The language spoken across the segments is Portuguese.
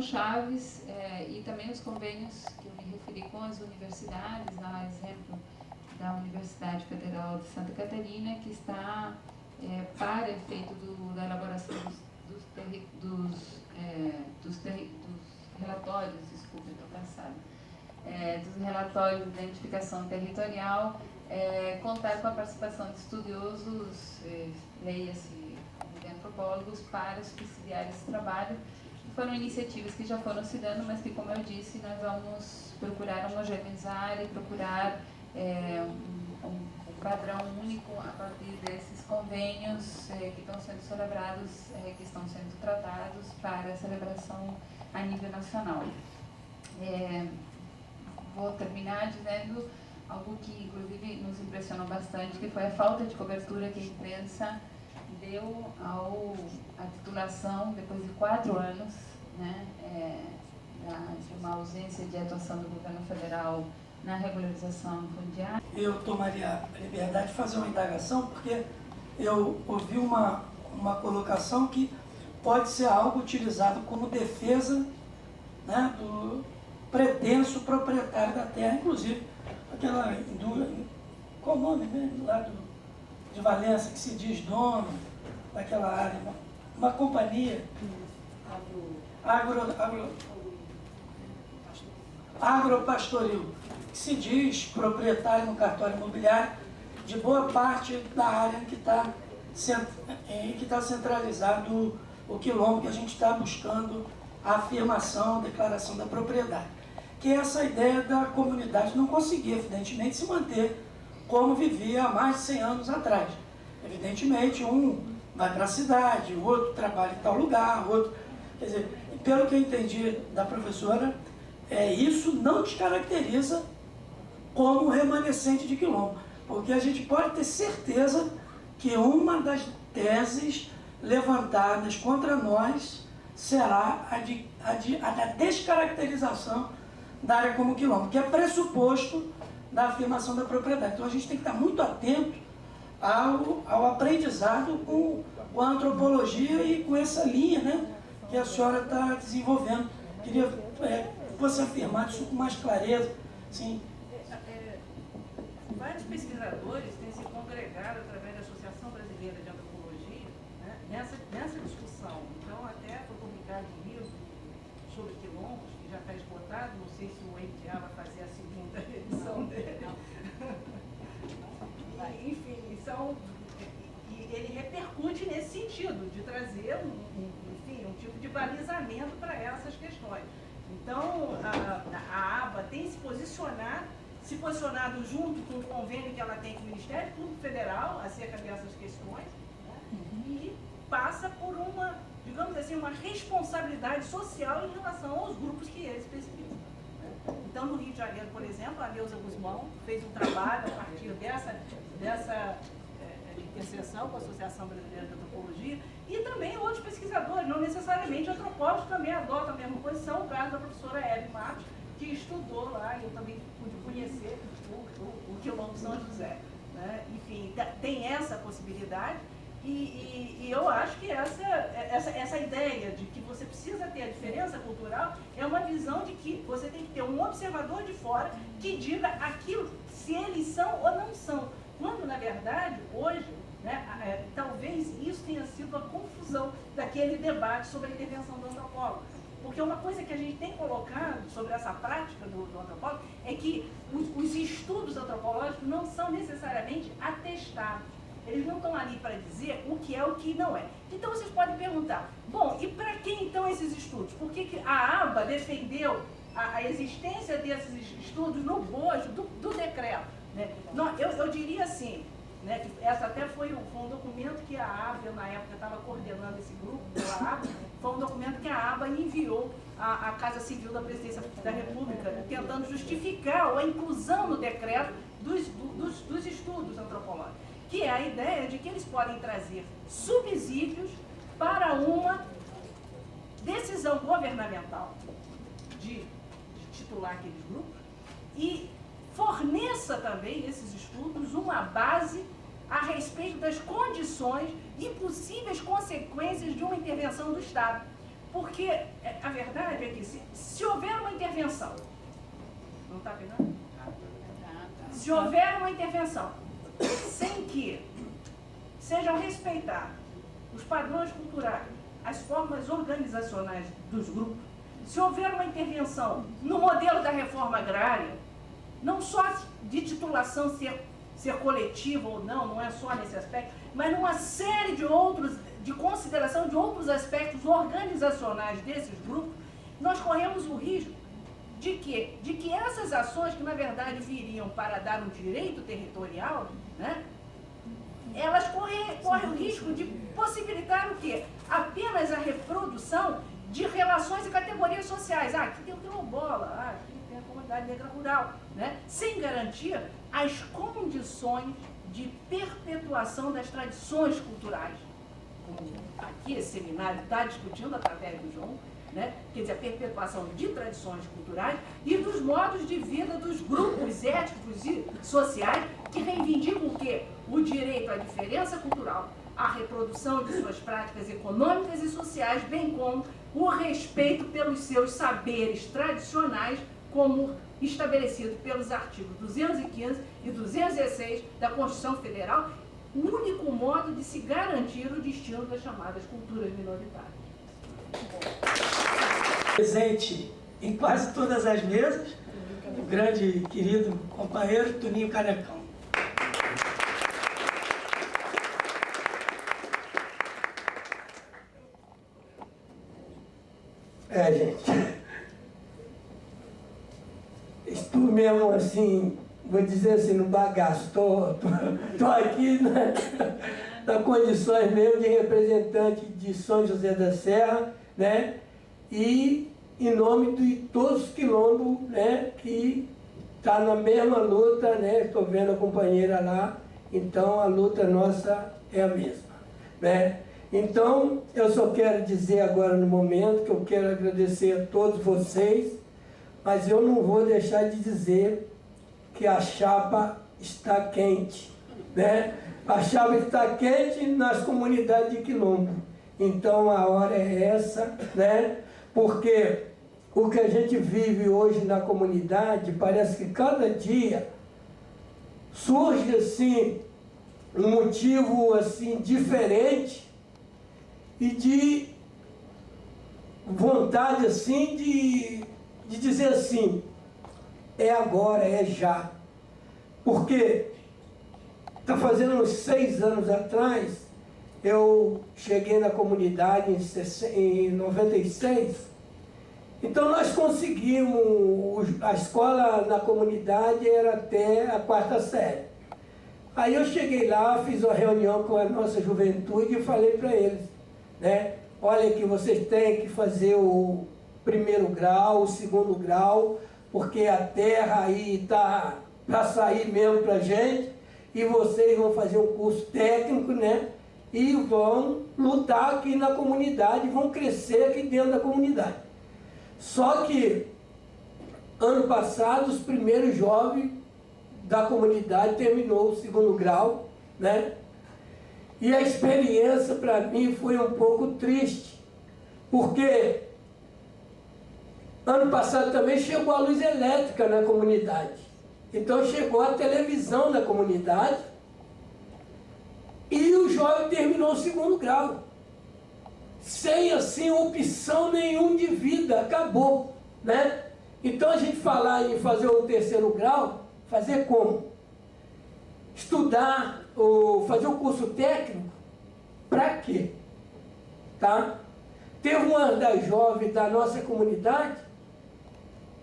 chaves, e também os convênios que eu me referi com as universidades, a exemplo da Universidade Federal de Santa Catarina, que está para efeito da elaboração dos relatórios, desculpa, estou cansada, dos relatórios de identificação territorial, contar com a participação de estudiosos, leia-se de antropólogos, para subsidiar esse trabalho. Foram iniciativas que já foram se dando, mas que, como eu disse, nós vamos procurar homogeneizar e procurar um padrão único a partir desses convênios que estão sendo celebrados, que estão sendo tratados para a celebração a nível nacional. Vou terminar dizendo algo que, inclusive, nos impressionou bastante, que foi a falta de cobertura que a imprensa deu à titulação, depois de 4 anos, né, de uma ausência de atuação do governo federal na regularização fundiária. Eu tomaria a liberdade de fazer uma indagação, porque eu ouvi uma colocação que pode ser algo utilizado como defesa, né, do pretenso proprietário da terra, inclusive aquela, qual o nome mesmo, lá de Valença, que se diz dono daquela área, uma companhia agropastoril, que se diz proprietário no cartório imobiliário de boa parte da área em que está centralizado o quilombo, que a gente está buscando a afirmação, a declaração da propriedade. Que é essa ideia da comunidade não conseguir, evidentemente, se manter como vivia há mais de 100 anos atrás. Evidentemente, um vai para a cidade, o outro trabalha em tal lugar, o outro... Quer dizer, pelo que eu entendi da professora, isso não descaracteriza como remanescente de quilombo, porque a gente pode ter certeza que uma das teses levantadas contra nós será a da descaracterização da área como quilombo, que é pressuposto da afirmação da propriedade. Então a gente tem que estar muito atento ao aprendizado com a antropologia e com essa linha, né, que a senhora está desenvolvendo. Queria que você afirmasse isso com mais clareza. Sim. Vários pesquisadores têm se congregado através da Associação Brasileira de Antropologia, né, nessa discussão. Então, até foi publicado um livro sobre quilombos, que já está esgotado, não sei se o MTA vai fazer a segunda edição dele. Enfim, e ele repercute nesse sentido, de trazer um tipo de balizamento para essas questões. Então, a ABA tem se posicionado junto com o convênio que ela tem com o Ministério Público Federal acerca dessas questões, né, e passa por uma, digamos assim, uma responsabilidade social em relação aos grupos que eles pesquisam. Né. Então, no Rio de Janeiro, por exemplo, a Neuza Guzmão fez um trabalho a partir dessa interseção com a Associação Brasileira de Antropologia, e também outros pesquisadores, não necessariamente antropólogos, também adotam a mesma posição. O caso da professora Hebe Matos, que estudou lá, e eu também pude conhecer o quilombo São José. Né? Enfim, tem essa possibilidade, e eu acho que essa ideia de que você precisa ter a diferença cultural é uma visão de que você tem que ter um observador de fora que diga aquilo, se eles são ou não são. Quando, na verdade, hoje, né, talvez isso tenha sido a confusão daquele debate sobre a intervenção do antropólogo. Porque uma coisa que a gente tem colocado sobre essa prática do antropólogo é que os estudos antropológicos não são necessariamente atestados. Eles não estão ali para dizer o que é o que não é. Então vocês podem perguntar, bom, e para quem então esses estudos? Por que a ABA defendeu a existência desses estudos no bojo do decreto? Né? Não, eu diria assim, né, que essa até foi um documento que a ABA, eu na época estava coordenando esse grupo, a ABA, foi um documento que a ABA enviou à Casa Civil da Presidência da República, tentando justificar a inclusão no decreto dos estudos antropológicos, que é a ideia de que eles podem trazer subsídios para uma decisão governamental de titular aqueles grupos e forneça também esses estudos uma base a respeito das condições e possíveis consequências de uma intervenção do Estado. Porque a verdade é que se houver uma intervenção, não está pegando? Se houver uma intervenção sem que sejam respeitados os padrões culturais, as formas organizacionais dos grupos, se houver uma intervenção no modelo da reforma agrária, não só de titulação ser coletiva ou não é só nesse aspecto, mas numa série de outros, de consideração de outros aspectos organizacionais desses grupos, nós corremos o risco de que essas ações, que na verdade viriam para dar um direito territorial, né, elas correm o risco de possibilitar o quê? Apenas a reprodução de relações e categorias sociais. Aqui tem o quilombola, aqui tem a comunidade negra rural, né? Sem garantir as condições de perpetuação das tradições culturais. Como aqui esse seminário está discutindo através do João, né? Quer dizer, a perpetuação de tradições culturais e dos modos de vida dos grupos étnicos e sociais que reivindicam o quê? O direito à diferença cultural, a reprodução de suas práticas econômicas e sociais, bem como o respeito pelos seus saberes tradicionais, como estabelecido pelos artigos 215 e 216 da Constituição Federal, único modo de se garantir o destino das chamadas culturas minoritárias. Presente em quase todas as mesas, o grande e querido companheiro Toninho Canecão. Gente, estou mesmo assim, vou dizer assim, no bagaço, estou aqui na condições mesmo de representante de São José da Serra, né? E em nome de todos os quilombos, né, que está na mesma luta, né? Estou vendo a companheira lá, então a luta nossa é a mesma, né? Então, eu só quero dizer agora no momento que eu quero agradecer a todos vocês, mas eu não vou deixar de dizer que a chapa está quente, né? A chapa está quente nas comunidades de quilombo. Então, a hora é essa, né? Porque o que a gente vive hoje na comunidade, parece que cada dia surge assim um motivo assim diferente e de vontade assim de dizer assim, é agora, é já. Porque está fazendo uns 6 anos atrás, eu cheguei na comunidade em 96, então nós conseguimos, a escola na comunidade era até a 4ª série. Aí eu cheguei lá, fiz uma reunião com a nossa juventude e falei para eles, né? Olha que vocês têm que fazer o 1º grau, o 2º grau, porque a terra aí está para sair mesmo para a gente, e vocês vão fazer um curso técnico, né? E vão lutar aqui na comunidade, vão crescer aqui dentro da comunidade. Só que, ano passado, os primeiros jovens da comunidade terminou o 2º grau, né? E a experiência para mim foi um pouco triste, porque ano passado também chegou a luz elétrica na comunidade. Então chegou a televisão na comunidade e o jovem terminou o 2º grau. Sem assim opção nenhuma de vida, acabou, né? Então a gente falar em fazer o 3º grau, fazer como? Estudar ou fazer o curso técnico, para quê? Tá? Teve uma das jovens da nossa comunidade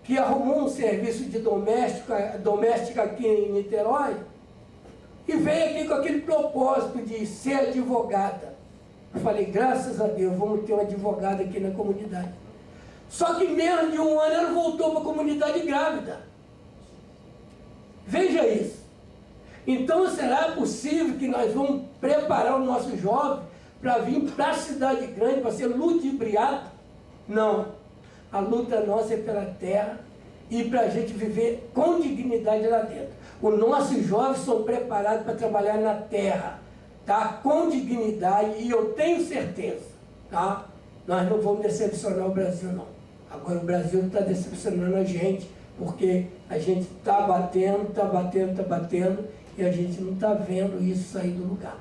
que arrumou um serviço de doméstica aqui em Niterói e veio aqui com aquele propósito de ser advogada. Eu falei, graças a Deus, vamos ter uma advogada aqui na comunidade. Só que menos de um ano ela voltou para a comunidade grávida. Veja isso. Então, será possível que nós vamos preparar o nosso jovem para vir para a cidade grande, para ser ludibriado? Não. A luta nossa é pela terra e para a gente viver com dignidade lá dentro. Os nossos jovens são preparados para trabalhar na terra, tá? Com dignidade, e eu tenho certeza, tá? nós não vamos decepcionar o Brasil, não. Agora o Brasil está decepcionando a gente, porque a gente está batendo, e a gente não está vendo isso sair do lugar.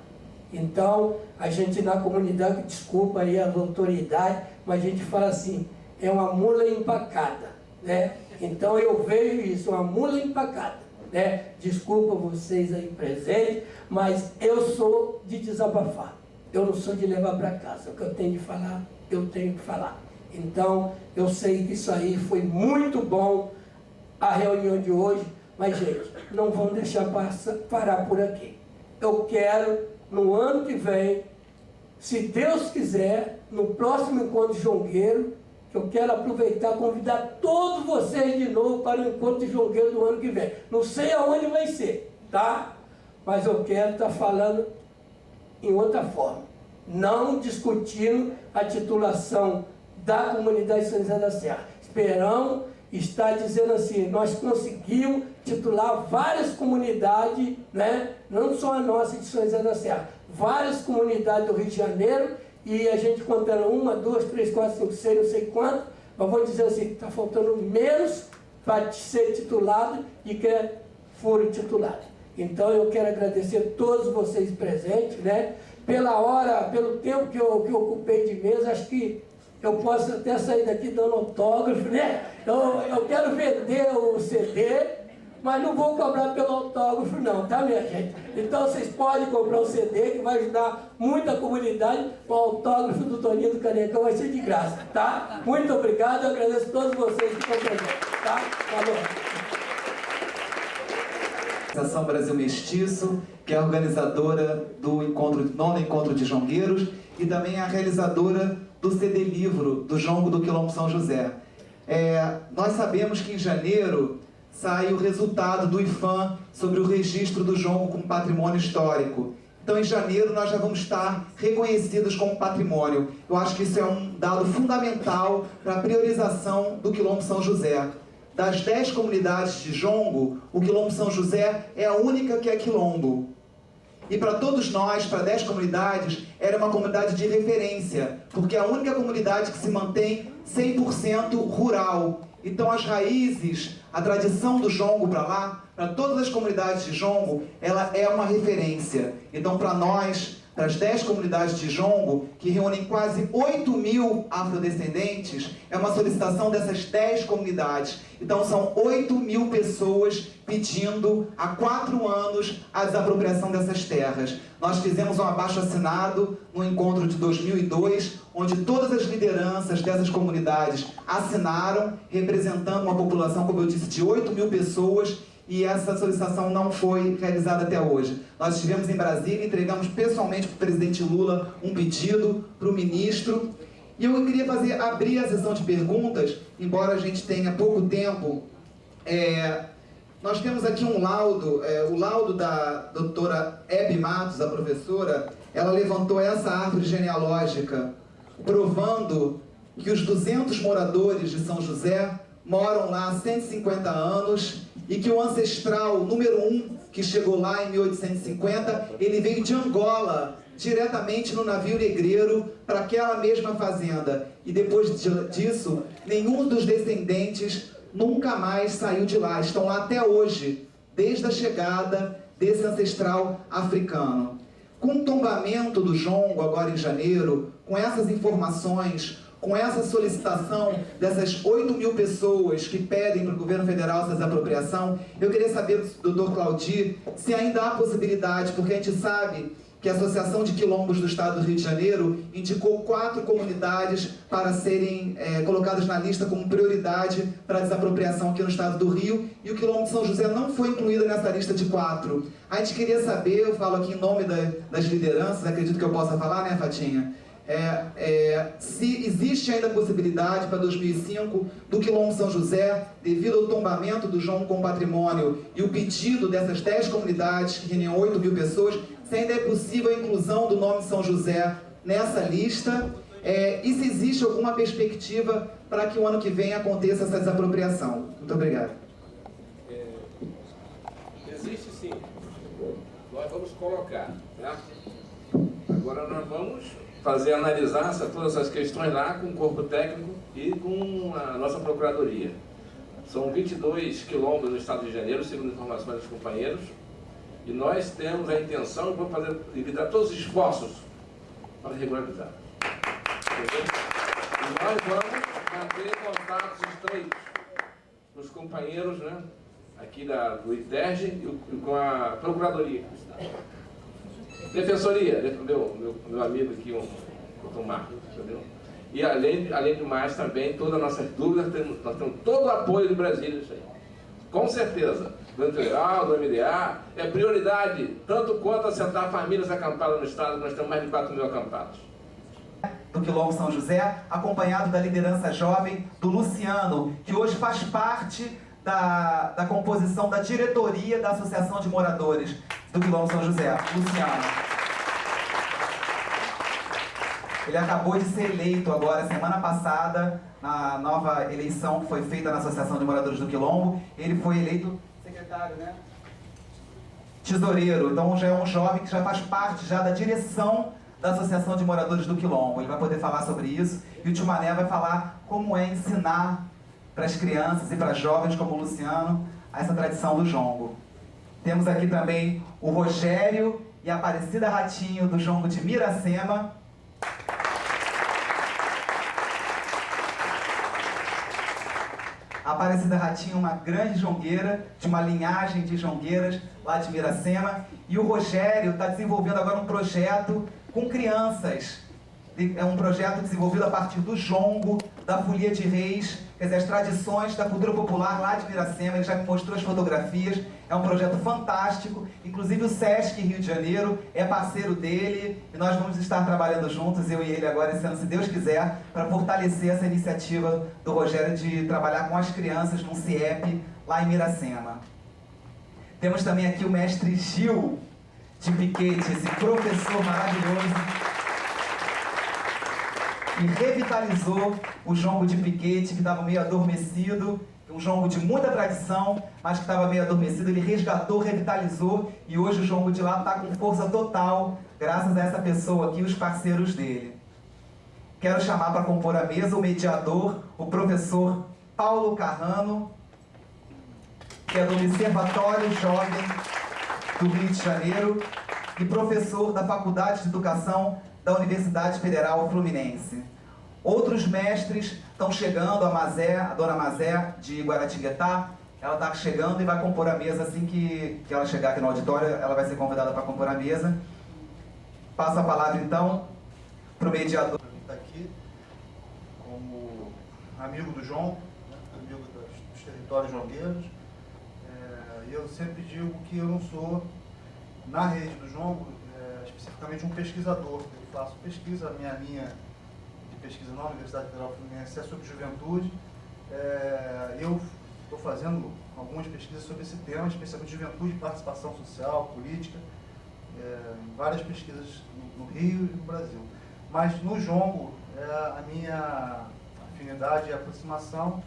Então, a gente na comunidade, desculpa aí as autoridades, mas a gente fala assim, é uma mula empacada, né? Então eu vejo isso, uma mula empacada, né? Desculpa vocês aí presentes, mas eu sou de desabafar, eu não sou de levar para casa. O que eu tenho de falar, eu tenho que falar. Então, eu sei que isso aí foi muito bom, a reunião de hoje, mas, gente, não vamos deixar parar por aqui. Eu quero, no ano que vem, se Deus quiser, no próximo encontro de jongueiro, que eu quero aproveitar e convidar todos vocês de novo para o encontro de jongueiro do ano que vem. Não sei aonde vai ser, tá? Mas eu quero estar falando em outra forma. Não discutindo a titulação da comunidade de São José da Serra. Esperamos estar dizendo assim, nós conseguimos titular várias comunidades, né? Não só a nossa de São José da Serra, várias comunidades do Rio de Janeiro, e a gente contando 1, 2, 3, 4, 5, 6, não sei quanto, mas vou dizer assim, está faltando menos para ser titulado e que foram titulados. Então eu quero agradecer a todos vocês presentes, né? Pela hora, pelo tempo que eu ocupei de mesa, acho que eu posso até sair daqui dando autógrafo, né? Eu quero vender o CD, mas não vou cobrar pelo autógrafo não, tá, minha gente? Então vocês podem comprar o CD, que vai ajudar muita comunidade. O autógrafo do Toninho do Canecão vai ser de graça, tá? Muito obrigado, eu agradeço a todos vocês que estão presentes, tá? Falou. Associação Brasil Mestiço, que é a organizadora do nono encontro de jongueiros, e também a realizadora do CD Livro do Jongo do Quilombo São José. Nós sabemos que em janeiro sai o resultado do IPHAN sobre o registro do jongo como patrimônio histórico. Então, em janeiro, nós já vamos estar reconhecidos como patrimônio. Eu acho que isso é um dado fundamental para a priorização do Quilombo São José. Das 10 comunidades de jongo, o Quilombo São José é a única que é quilombo. E para todos nós, para 10 comunidades, era uma comunidade de referência, porque é a única comunidade que se mantém 100% rural. Então as raízes, a tradição do jongo para lá, para todas as comunidades de jongo, ela é uma referência. Então para nós, para as 10 comunidades de jongo, que reúnem quase 8.000 afrodescendentes, é uma solicitação dessas 10 comunidades. Então são 8.000 pessoas pedindo há 4 anos a desapropriação dessas terras. Nós fizemos um abaixo-assinado no encontro de 2002, onde todas as lideranças dessas comunidades assinaram, representando uma população, como eu disse, de 8.000 pessoas, e essa solicitação não foi realizada até hoje. Nós estivemos em Brasília, entregamos pessoalmente para o presidente Lula um pedido para o ministro, e eu queria abrir a sessão de perguntas, embora a gente tenha pouco tempo. Nós temos aqui um laudo, o laudo da doutora Hebe Matos, a professora. Ela levantou essa árvore genealógica, provando que os 200 moradores de São José moram lá há 150 anos, e que o ancestral número 1, que chegou lá em 1850, ele veio de Angola, diretamente no navio negreiro, para aquela mesma fazenda. E depois disso, nenhum dos descendentes nunca mais saiu de lá. Estão lá até hoje, desde a chegada desse ancestral africano. Com o tombamento do jongo agora em janeiro, com essas informações, com essa solicitação dessas 8.000 pessoas que pedem para o governo federal essa desapropriação, eu queria saber do Dr. Claudir se ainda há possibilidade, porque a gente sabe que a Associação de Quilombos do Estado do Rio de Janeiro indicou 4 comunidades para serem colocadas na lista como prioridade para a desapropriação aqui no Estado do Rio, e o Quilombo de São José não foi incluído nessa lista de 4. A gente queria saber, eu falo aqui em nome das lideranças, acredito que eu possa falar, né, Fatinha? Se existe ainda a possibilidade para 2005 do Quilombo São José, devido ao tombamento do jongo como patrimônio e o pedido dessas 10 comunidades, que reuniam 8.000 pessoas, se ainda é possível a inclusão do nome de São José nessa lista, e se existe alguma perspectiva para que o ano que vem aconteça essa desapropriação. Muito obrigado. Existe sim. Nós vamos colocar, tá? Agora nós vamos analisar todas essas questões lá com o corpo técnico e com a nossa procuradoria. São 22 quilombos no estado de Janeiro, segundo informações dos companheiros, e nós temos a intenção de evitar todos os esforços para regularizar. Entendeu? E nós vamos manter contatos estreitos com os companheiros, né, aqui do ITERJ e com a procuradoria. Defensoria, meu amigo aqui, o doutor Marcos, entendeu? E além de mais também, todas as nossas dúvidas, nós temos todo o apoio do Brasil nisso aí. Com certeza, do Integral, do MDA, é prioridade, tanto quanto assentar famílias acampadas no estado, nós temos mais de 4.000 acampados. Do Quilombo São José, acompanhado da liderança jovem do Luciano, que hoje faz parte da composição da diretoria da Associação de Moradores do Quilombo São José. Luciano. Ele acabou de ser eleito agora, semana passada, na nova eleição que foi feita na Associação de Moradores do Quilombo. Ele foi eleito secretário, né? Tesoureiro. Então já é um jovem que já faz parte já da direção da Associação de Moradores do Quilombo. Ele vai poder falar sobre isso. E o tio Mané vai falar como é ensinar para as crianças e para jovens como o Luciano essa tradição do jongo. Temos aqui também o Rogério e a Aparecida Ratinho do jongo de Miracema. A Aparecida Ratinho é uma grande jongueira, de uma linhagem de jongueiras lá de Miracema. E o Rogério está desenvolvendo agora um projeto com crianças. É um projeto desenvolvido a partir do jongo, da folia de reis, quer dizer, as tradições da cultura popular lá de Miracema. Ele já me mostrou as fotografias. É um projeto fantástico. Inclusive o Sesc Rio de Janeiro é parceiro dele. E nós vamos estar trabalhando juntos, eu e ele agora esse ano, se Deus quiser, para fortalecer essa iniciativa do Rogério de trabalhar com as crianças num CIEP lá em Miracema. Temos também aqui o mestre Gil de Piquete, esse professor maravilhoso, que revitalizou o jongo de Piquete, que estava meio adormecido, um jongo de muita tradição, mas que estava meio adormecido. Ele resgatou, revitalizou, e hoje o jongo de lá está com força total, graças a essa pessoa aqui e os parceiros dele. Quero chamar para compor a mesa o mediador, o professor Paulo Carrano, que é do Observatório Jovem do Rio de Janeiro e professor da Faculdade de Educação da Universidade Federal Fluminense. Outros mestres estão chegando, a dona Mazé de Guaratinguetá, ela está chegando e vai compor a mesa assim que ela chegar aqui no auditório, ela vai ser convidada para compor a mesa. Passo a palavra então para o mediador. Está aqui como amigo do João, né, amigo dos territórios jongueiros. E eu sempre digo que eu não sou, na rede do jongo, especificamente um pesquisador. Eu faço pesquisa, a minha linha de pesquisa na Universidade Federal Fluminense é sobre juventude. Eu estou fazendo algumas pesquisas sobre esse tema, especialmente juventude, participação social, política, várias pesquisas no Rio e no Brasil. Mas no jongo, a minha afinidade e aproximação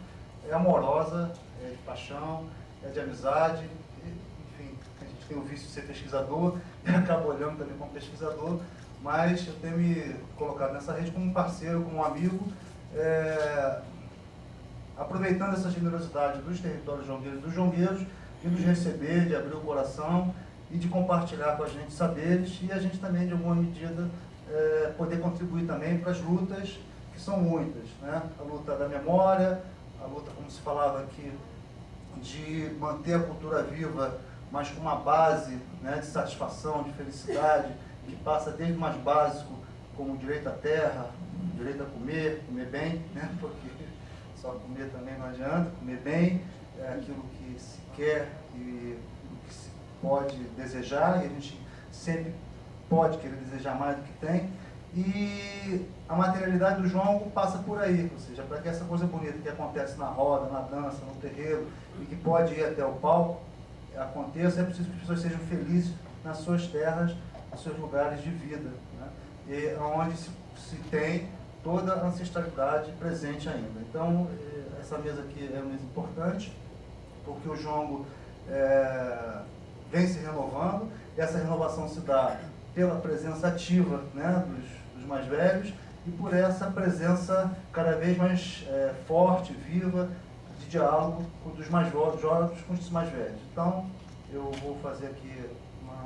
é amorosa, é de paixão, é de amizade. Enfim, a gente tem o vício de ser pesquisador e acaba olhando também como pesquisador, mas eu tenho me colocado nessa rede como um parceiro, como um amigo, aproveitando essa generosidade dos territórios jongueiros, dos jongueiros, de nos receber, de abrir o coração e de compartilhar com a gente saberes, e a gente também, de alguma medida, poder contribuir também para as lutas, que são muitas, né? A luta da memória, a luta, como se falava aqui, de manter a cultura viva, mas com uma base, né, de satisfação, de felicidade, que passa desde o mais básico, como o direito à terra, o direito a comer, comer bem, né, porque só comer também não adianta, comer bem é aquilo que se quer e o que se pode desejar, e a gente sempre pode querer desejar mais do que tem. E a materialidade do jongo passa por aí, ou seja, para que essa coisa bonita que acontece na roda, na dança, no terreiro, e que pode ir até o palco, aconteça, é preciso que as pessoas sejam felizes nas suas terras, nos seus lugares de vida, né? E onde se tem toda a ancestralidade presente ainda. Então, essa mesa aqui é uma mesa importante, porque o jongo vem se renovando, e essa renovação se dá pela presença ativa, né, dos dos mais velhos e por essa presença cada vez mais forte, viva, de diálogo dos mais jovens com os mais velhos. Então, eu vou fazer aqui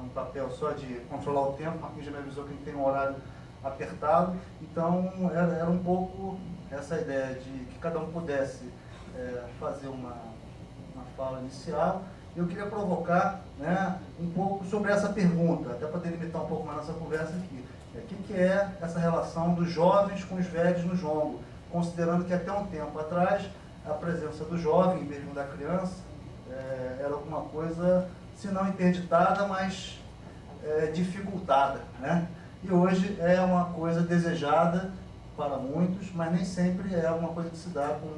um papel só de controlar o tempo, porque já me avisou que a gente tem um horário apertado, então era um pouco essa ideia de que cada um pudesse fazer uma fala inicial. Eu queria provocar, né, um pouco sobre essa pergunta, até para delimitar um pouco mais nossa conversa aqui. O que é essa relação dos jovens com os velhos no jongo, considerando que até um tempo atrás a presença do jovem, mesmo da criança, era alguma coisa, se não interditada, mas dificultada, né? E hoje é uma coisa desejada para muitos, mas nem sempre é uma coisa que se dá com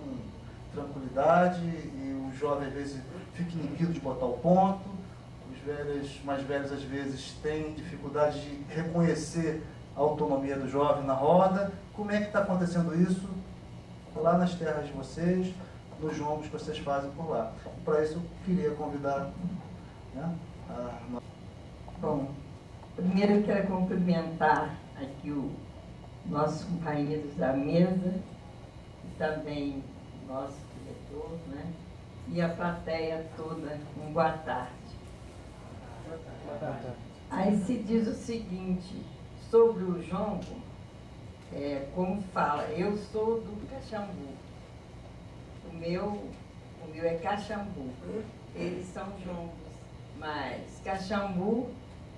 tranquilidade, e o jovem às vezes fica inibido de botar o ponto, os velhos, mais velhos às vezes têm dificuldade de reconhecer a autonomia do jovem na roda. Como é que está acontecendo isso lá nas terras de vocês, nos jongos que vocês fazem por lá? Para isso eu queria convidar, né, Bom, primeiro eu quero cumprimentar aqui os nossos companheiros da mesa e também o nosso diretor, né? E a plateia toda, boa tarde. Aí se diz o seguinte, sobre o jongo, como fala, eu sou do Caxambu, o meu é Caxambu, eles são jongos, mas Caxambu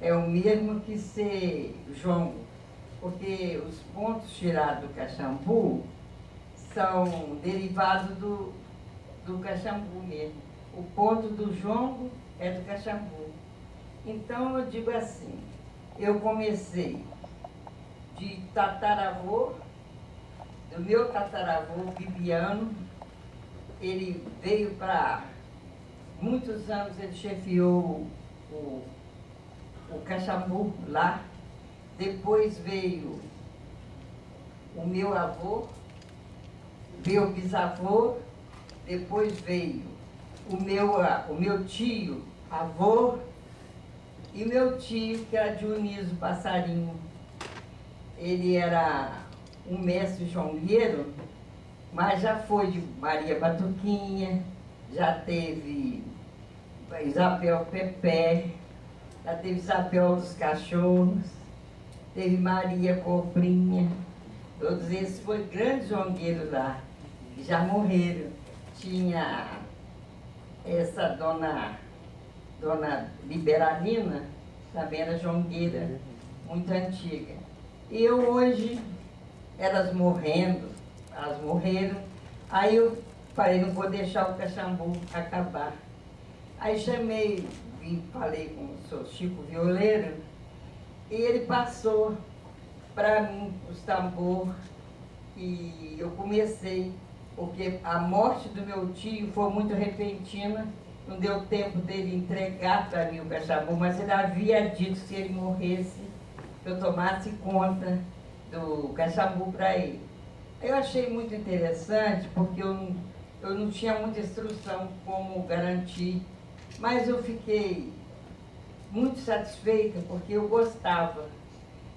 é o mesmo que ser jongo, porque os pontos tirados do Caxambu são derivados do Caxambu mesmo. O ponto do jongo é do Caxambu. Então eu digo assim, eu comecei de tataravô, do meu tataravô Bibiano, ele veio para muitos anos, ele chefiou o Caxambu lá. Depois veio o meu avô, veio o bisavô, depois veio o meu tio, avô, e meu tio, que era Dionísio Passarinho. Ele era um mestre jongueiro, mas já foi de Maria Batuquinha, já teve Isabel Pepé, já teve Isabel dos Cachorros, teve Maria Cobrinha, todos esses foram grandes jongueiros lá, que já morreram. Tinha essa dona Liberalina, também era jongueira, muito antiga. E eu hoje, elas morreram, aí eu falei, não vou deixar o Caxambu acabar. Aí falei com o seu Chico Violeiro, e ele passou para mim os tambor, e eu comecei, porque a morte do meu tio foi muito repentina, não deu tempo dele entregar para mim o Caxambu, mas ele havia dito que se ele morresse, eu tomasse conta do Caxambu para ele. Eu achei muito interessante, porque eu não tinha muita instrução como garantir, mas eu fiquei muito satisfeita, porque eu gostava.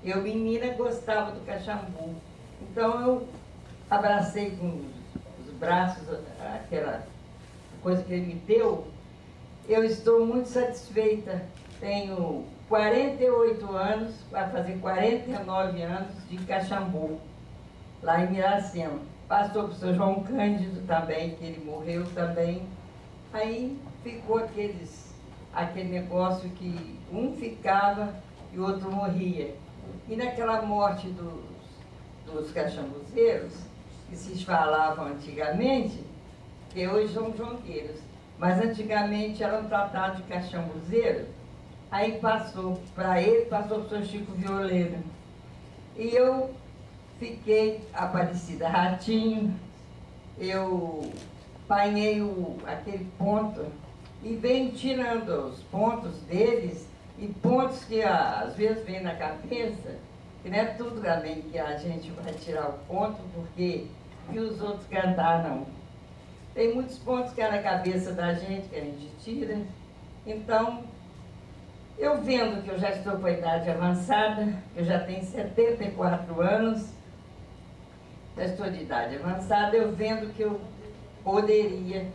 Eu, menina, gostava do Caxambu. Então eu abracei com os braços aquela coisa que ele me deu. Eu estou muito satisfeita. Tenho 48 anos, vai fazer 49 anos de Caxambu, lá em Miracema. Passou para o seu João Cândido também, que ele morreu também. Aí ficou aquele negócio que um ficava e o outro morria. E naquela morte dos caxambuzeiros, que se falavam antigamente, que hoje são jongueiros, mas antigamente eram tratados de caxambuzeiro, aí passou para ele, passou para o seu Chico Violeiro. E eu fiquei Aparecida Ratinho, eu apanhei aquele ponto e venho tirando os pontos deles, e pontos que às vezes vem na cabeça, que não é tudo também que a gente vai tirar o ponto, porque que os outros cantaram. Tem muitos pontos que é na cabeça da gente, que a gente tira. Então, Eu vendo que eu já estou com a idade avançada, eu já tenho 74 anos, já estou de idade avançada, eu vendo que eu poderia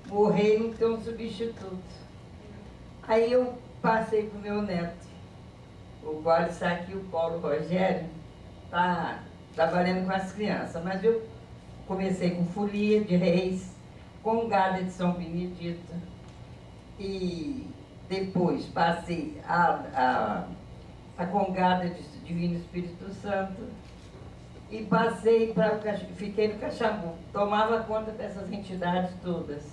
morrer e não ter um substituto. Aí eu passei para o meu neto, o qual está aqui, o Paulo Rogério, está trabalhando com as crianças, mas eu comecei com folia de reis, congada de São Benedito, e depois passei a congada de Divino Espírito Santo, e passei fiquei no Caxambu, tomava conta dessas entidades todas,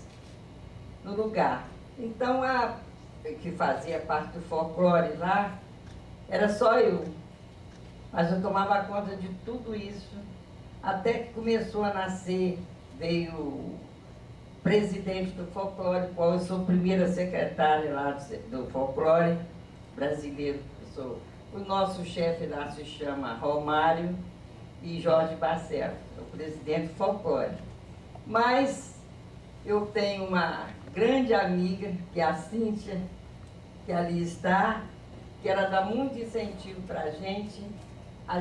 no lugar. Então, a que fazia parte do folclore lá, era só eu. Mas eu tomava conta de tudo isso, até que começou a nascer, veio o presidente do folclore, qual eu sou primeira secretária lá do folclore brasileiro. O nosso chefe lá se chama Romário e Jorge Barcelo, o presidente do folclore. Mas eu tenho uma grande amiga, que é a Cíntia, que ali está, que ela dá muito incentivo para a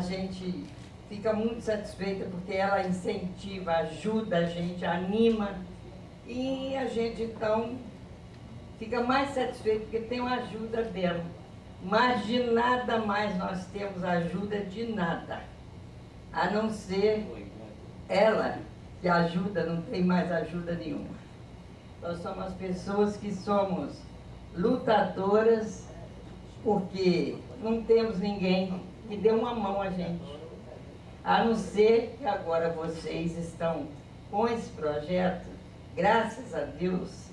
gente fica muito satisfeita porque ela incentiva, ajuda a gente, anima, e a gente então fica mais satisfeito porque tem uma ajuda dela. Mas de nada mais nós temos ajuda, de nada, a não ser ela que ajuda, não tem mais ajuda nenhuma. Nós somos pessoas que somos lutadoras, porque não temos ninguém que dê uma mão a gente. A não ser que agora vocês estão com esse projeto, graças a Deus,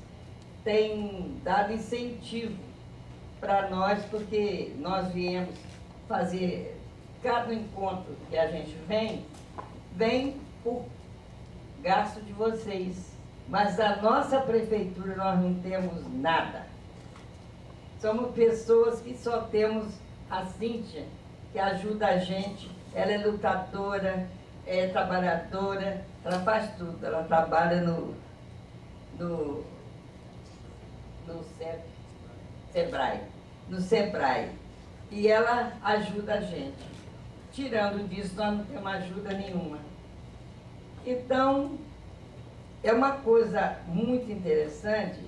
tem dado incentivo para nós, porque nós viemos fazer cada encontro que a gente vem por gasto de vocês. Mas da nossa prefeitura nós não temos nada. Somos pessoas que só temos a Cíntia, que ajuda a gente. Ela é lutadora, é trabalhadora, ela faz tudo. Ela trabalha no Sebrae. E ela ajuda a gente. Tirando disso, nós não temos ajuda nenhuma. Então, é uma coisa muito interessante,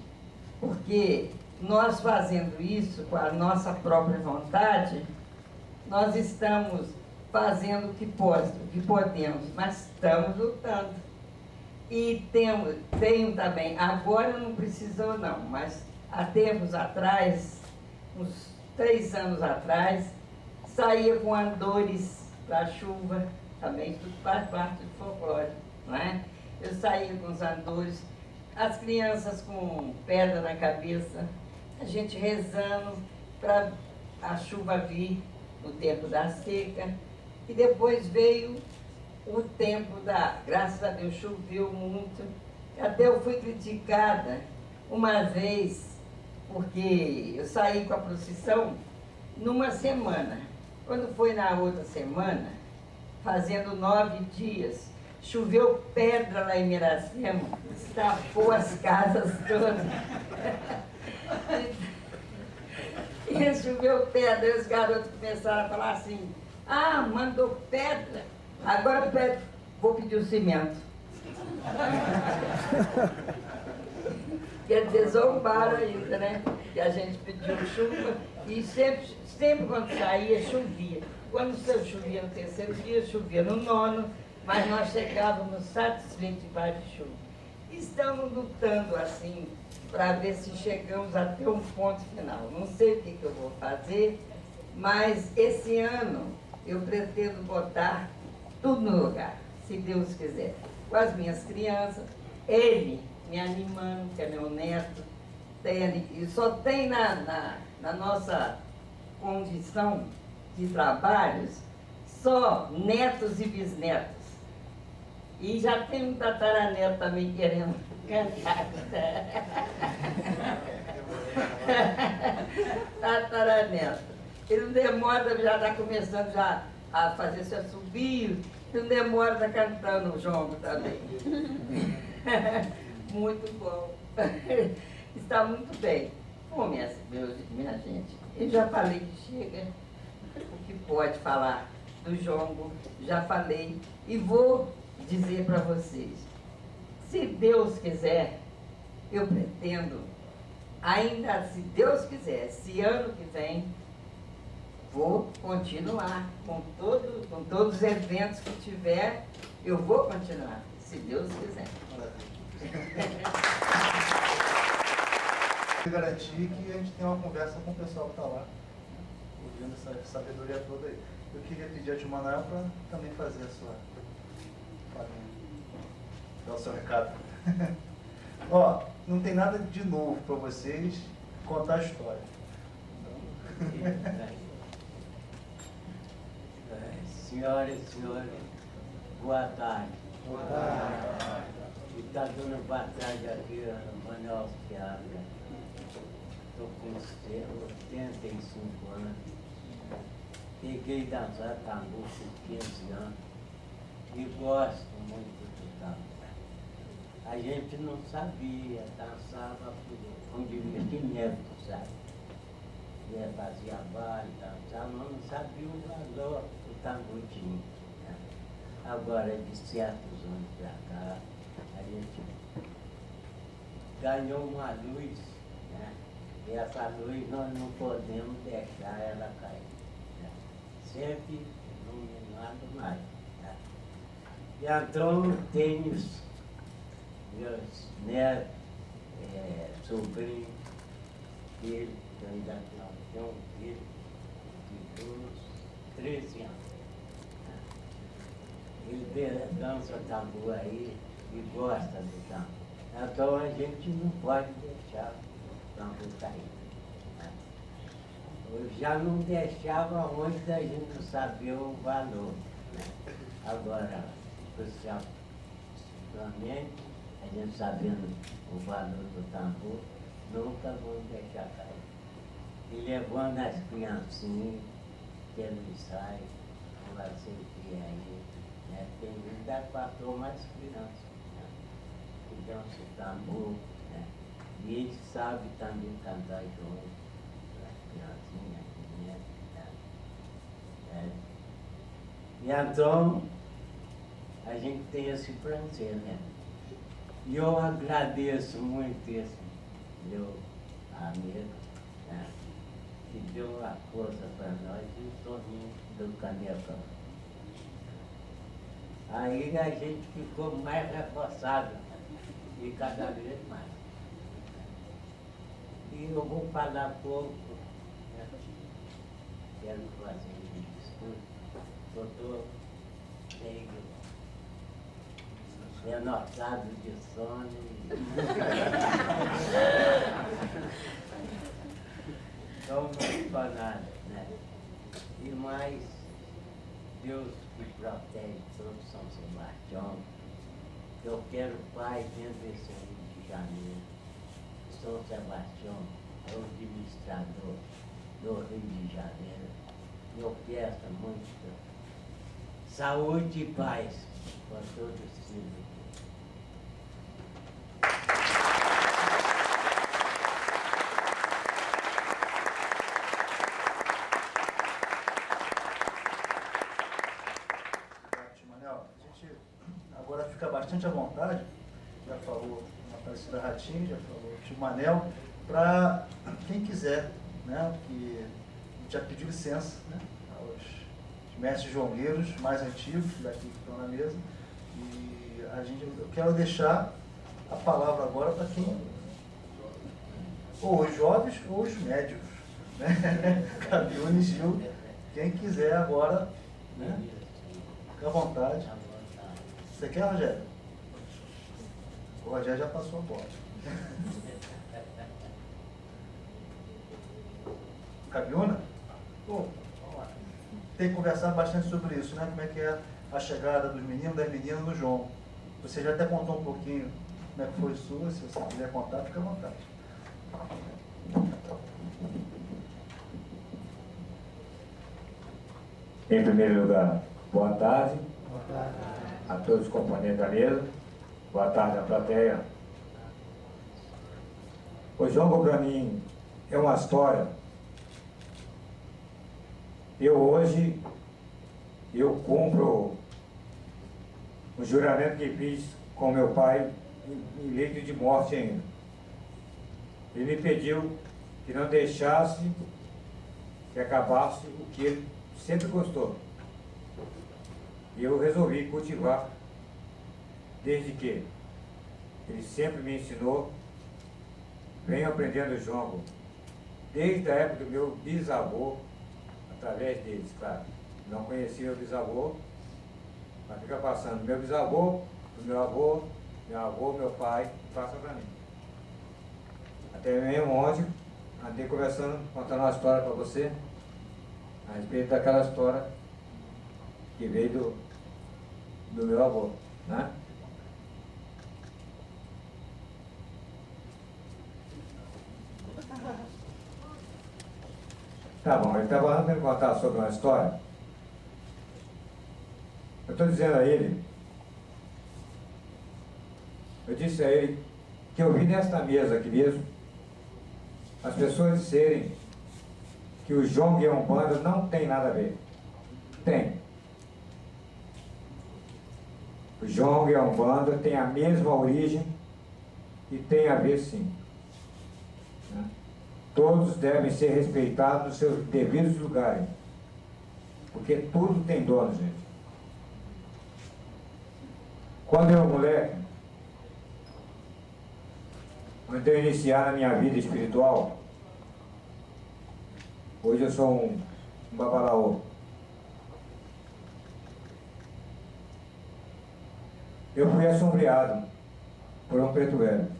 porque nós fazendo isso com a nossa própria vontade, nós estamos fazendo o que podemos, mas estamos lutando. E tenho também, agora não precisou não, mas há tempos atrás, uns 3 anos atrás, saía com andores para a chuva, também tudo faz parte do folclore, não é? Eu saía com os andores, as crianças com pedra na cabeça, a gente rezando para a chuva vir no tempo da seca. E depois veio o tempo graças a Deus, choveu muito. Até eu fui criticada uma vez, porque eu saí com a procissão numa semana. Quando foi na outra semana, fazendo 9 dias, choveu pedra lá em Miracema, estafou as casas todas. E choveu pedra, e os garotos começaram a falar assim: ah, mandou pedra, agora vou pedir o cimento. Quer dizer, zombaram ainda, né? Que a gente pediu chuva e sempre quando saía, chovia. Quando chovia no 3º dia, chovia no 9º, mas nós chegávamos satisfeitos debaixo de chuva. Estamos lutando assim, para ver se chegamos até um ponto final. Não sei o que eu vou fazer, mas esse ano eu pretendo botar tudo no lugar, se Deus quiser. Com as minhas crianças, ele me animando, que é meu neto, e só tem na nossa condição de trabalhos só netos e bisnetos. E já tem um tataraneto também querendo cantar. Tataraneto. Ele não demora, já está começando já a fazer seu assobio, não demora, está cantando o jongo também. Muito bom. Está muito bem. Bom, minha gente, eu já falei que chega o que pode falar do jongo, já falei e vou dizer para vocês, se Deus quiser, eu pretendo, ainda se Deus quiser, se ano que vem, vou continuar com todos os eventos que tiver, eu vou continuar, se Deus quiser. Eu garantir que a gente tem uma conversa com o pessoal que está lá, ouvindo essa sabedoria toda aí. Eu queria pedir a Tio Manoel para também fazer a sua... dar o seu recado. Ó, não tem nada de novo para vocês contar a história. Senhoras e senhores, boa tarde. Boa tarde. E está dando boa tarde aqui a Manuel Piada. Estou com 85 anos. Peguei dançar tambor por 15 anos. E gosto muito do tambor. A gente não sabia, dançava por um divertimento, sabe? Ia fazia baile, dançava, mas não sabia o valor do tambor tinha. Né? Agora, de certos anos para cá, a gente ganhou uma luz, né? E essa luz nós não podemos deixar ela cair. Né? Sempre iluminado mais. Né? E entrou tênis, meus netos, sobrinhos, filhos, que eu ainda tenho um filho de 13 anos. Né? Ele dança tambor aí e gosta do tambor. Então a gente não pode deixar o tambor cair. Né? Eu já não deixava onde a gente não sabia o valor. Né? Agora, principalmente, a gente sabendo o valor do tambor, nunca vamos deixar cair. E levando as criancinhas pelo ensaio, vão lá sempre aí, né? Tem ainda 4 mais crianças, né? Que dançam o tambor, né? E eles sabem também cantar junto, as criancinhas, né? E então, a gente tem esse prazer, né? E eu agradeço muito esse meu amigo, né? Que deu uma força para nós e o Toninho do Canecão. Aí a gente ficou mais reforçado, e cada vez mais. E eu vou falar pouco, né? Quero fazer um discurso, doutor Neigro. Anotado de sono. Não muito para nada, né? E mais, Deus que protege todo São Sebastião. Eu quero Pai dentro desse Rio de Janeiro. São Sebastião é o administrador do Rio de Janeiro. Eu peço muito saúde e paz para todos os filhos. Agora fica bastante à vontade, já falou a Aparecida Ratinho, já falou o tio Manel, para quem quiser, né, que já pediu licença, né, aos mestres jongueiros mais antigos daqui que estão na mesa, e eu quero deixar a palavra agora para quem, ou os jovens ou os médios, né, Cabiune e Gil, quem quiser agora, né, fica à vontade. Você quer, Rogério? O Rogério já passou a bola. Cabiuna? Pô, tem que conversar bastante sobre isso, né? Como é que é a chegada dos meninos, das meninas no João. Você já até contou um pouquinho como é que foi sua, se você quiser contar, fica à vontade. Em primeiro lugar, boa tarde. Boa tarde a todos os componentes da mesa. Boa tarde à plateia. O jongo, para mim, é uma história. Hoje, eu cumpro o juramento que fiz com meu pai em leito de morte ainda. Ele me pediu que não deixasse que acabasse o que ele sempre gostou. E eu resolvi cultivar, desde que ele sempre me ensinou, venho aprendendo jongo, desde a época do meu bisavô, através deles, claro. Não conhecia meu bisavô, mas fica passando do meu bisavô, do meu avô, meu pai, passa para mim. Até mesmo ontem, andei conversando, contando uma história para você, a respeito daquela história que veio do meu avô, né? Tá bom, ele estava me contar sobre uma história. Eu estou dizendo a ele, eu disse a ele que eu vi nesta mesa aqui mesmo as pessoas disserem que o jongo e a Umbanda não tem nada a ver. Tem. O jongo e a Umbanda têm a mesma origem e tem a ver sim. Todos devem ser respeitados nos seus devidos lugares, porque tudo tem dono, gente. Quando eu era moleque, quando eu iniciar na minha vida espiritual, hoje eu sou um babalaô. Eu fui assombreado por um preto velho.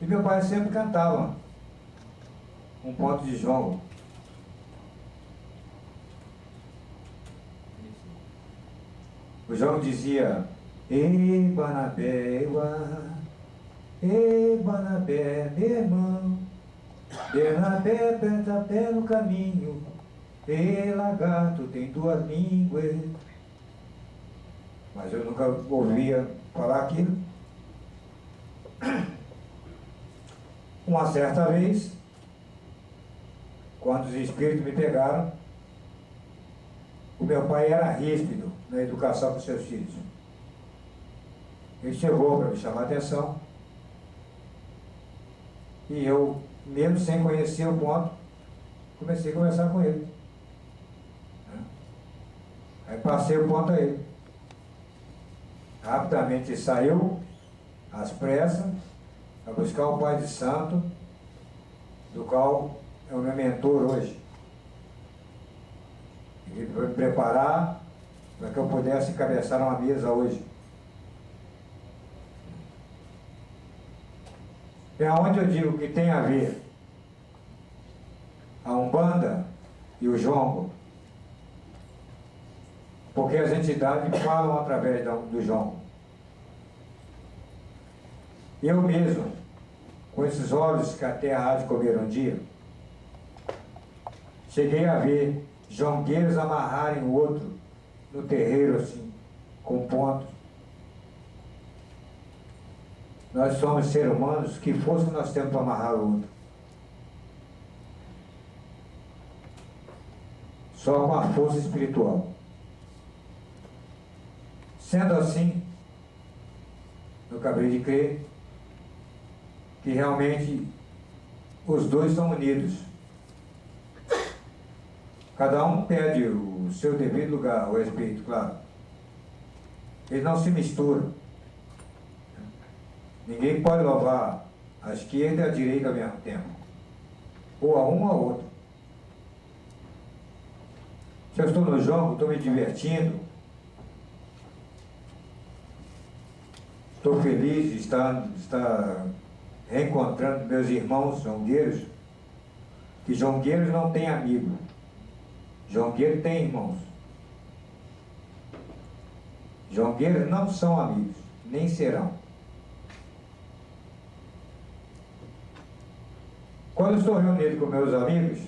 E meu pai sempre cantava um ponto de jongo. O jongo dizia: "Ei, Banabé, ei, Banabé, meu irmão, Bernabé, aperta pé no caminho, ei, lagarto, tem duas línguas." Mas eu nunca ouvia falar aquilo. Uma certa vez, quando os espíritos me pegaram, o meu pai era ríspido na educação dos seus filhos. Ele chegou para me chamar a atenção e eu, mesmo sem conhecer o ponto, comecei a conversar com ele. Aí passei o ponto a ele. Rapidamente saiu, às pressas, para buscar o pai de santo, do qual é o meu mentor hoje. Ele foi me preparar para que eu pudesse cabeçar uma mesa hoje. É onde eu digo que tem a ver a Umbanda e o jongo, porque as entidades falam através do jongo. Eu mesmo, com esses olhos que a terra há de comer um dia, cheguei a ver jongueiros amarrarem o outro no terreiro assim, com pontos. Nós somos seres humanos, que força nós temos para amarrar o outro? Só com a força espiritual. Sendo assim, eu acabei de crer que realmente os dois são unidos. Cada um pede o seu devido lugar, o respeito, claro. Eles não se misturam. Ninguém pode louvar a esquerda e a direita ao mesmo tempo. Ou a um ou a outro. Se eu estou no jogo, estou me divertindo, estou feliz de estar reencontrando meus irmãos jongueiros, que jongueiros não têm amigo, jongueiro tem irmãos. Jongueiros não são amigos, nem serão. Quando eu estou reunido com meus amigos,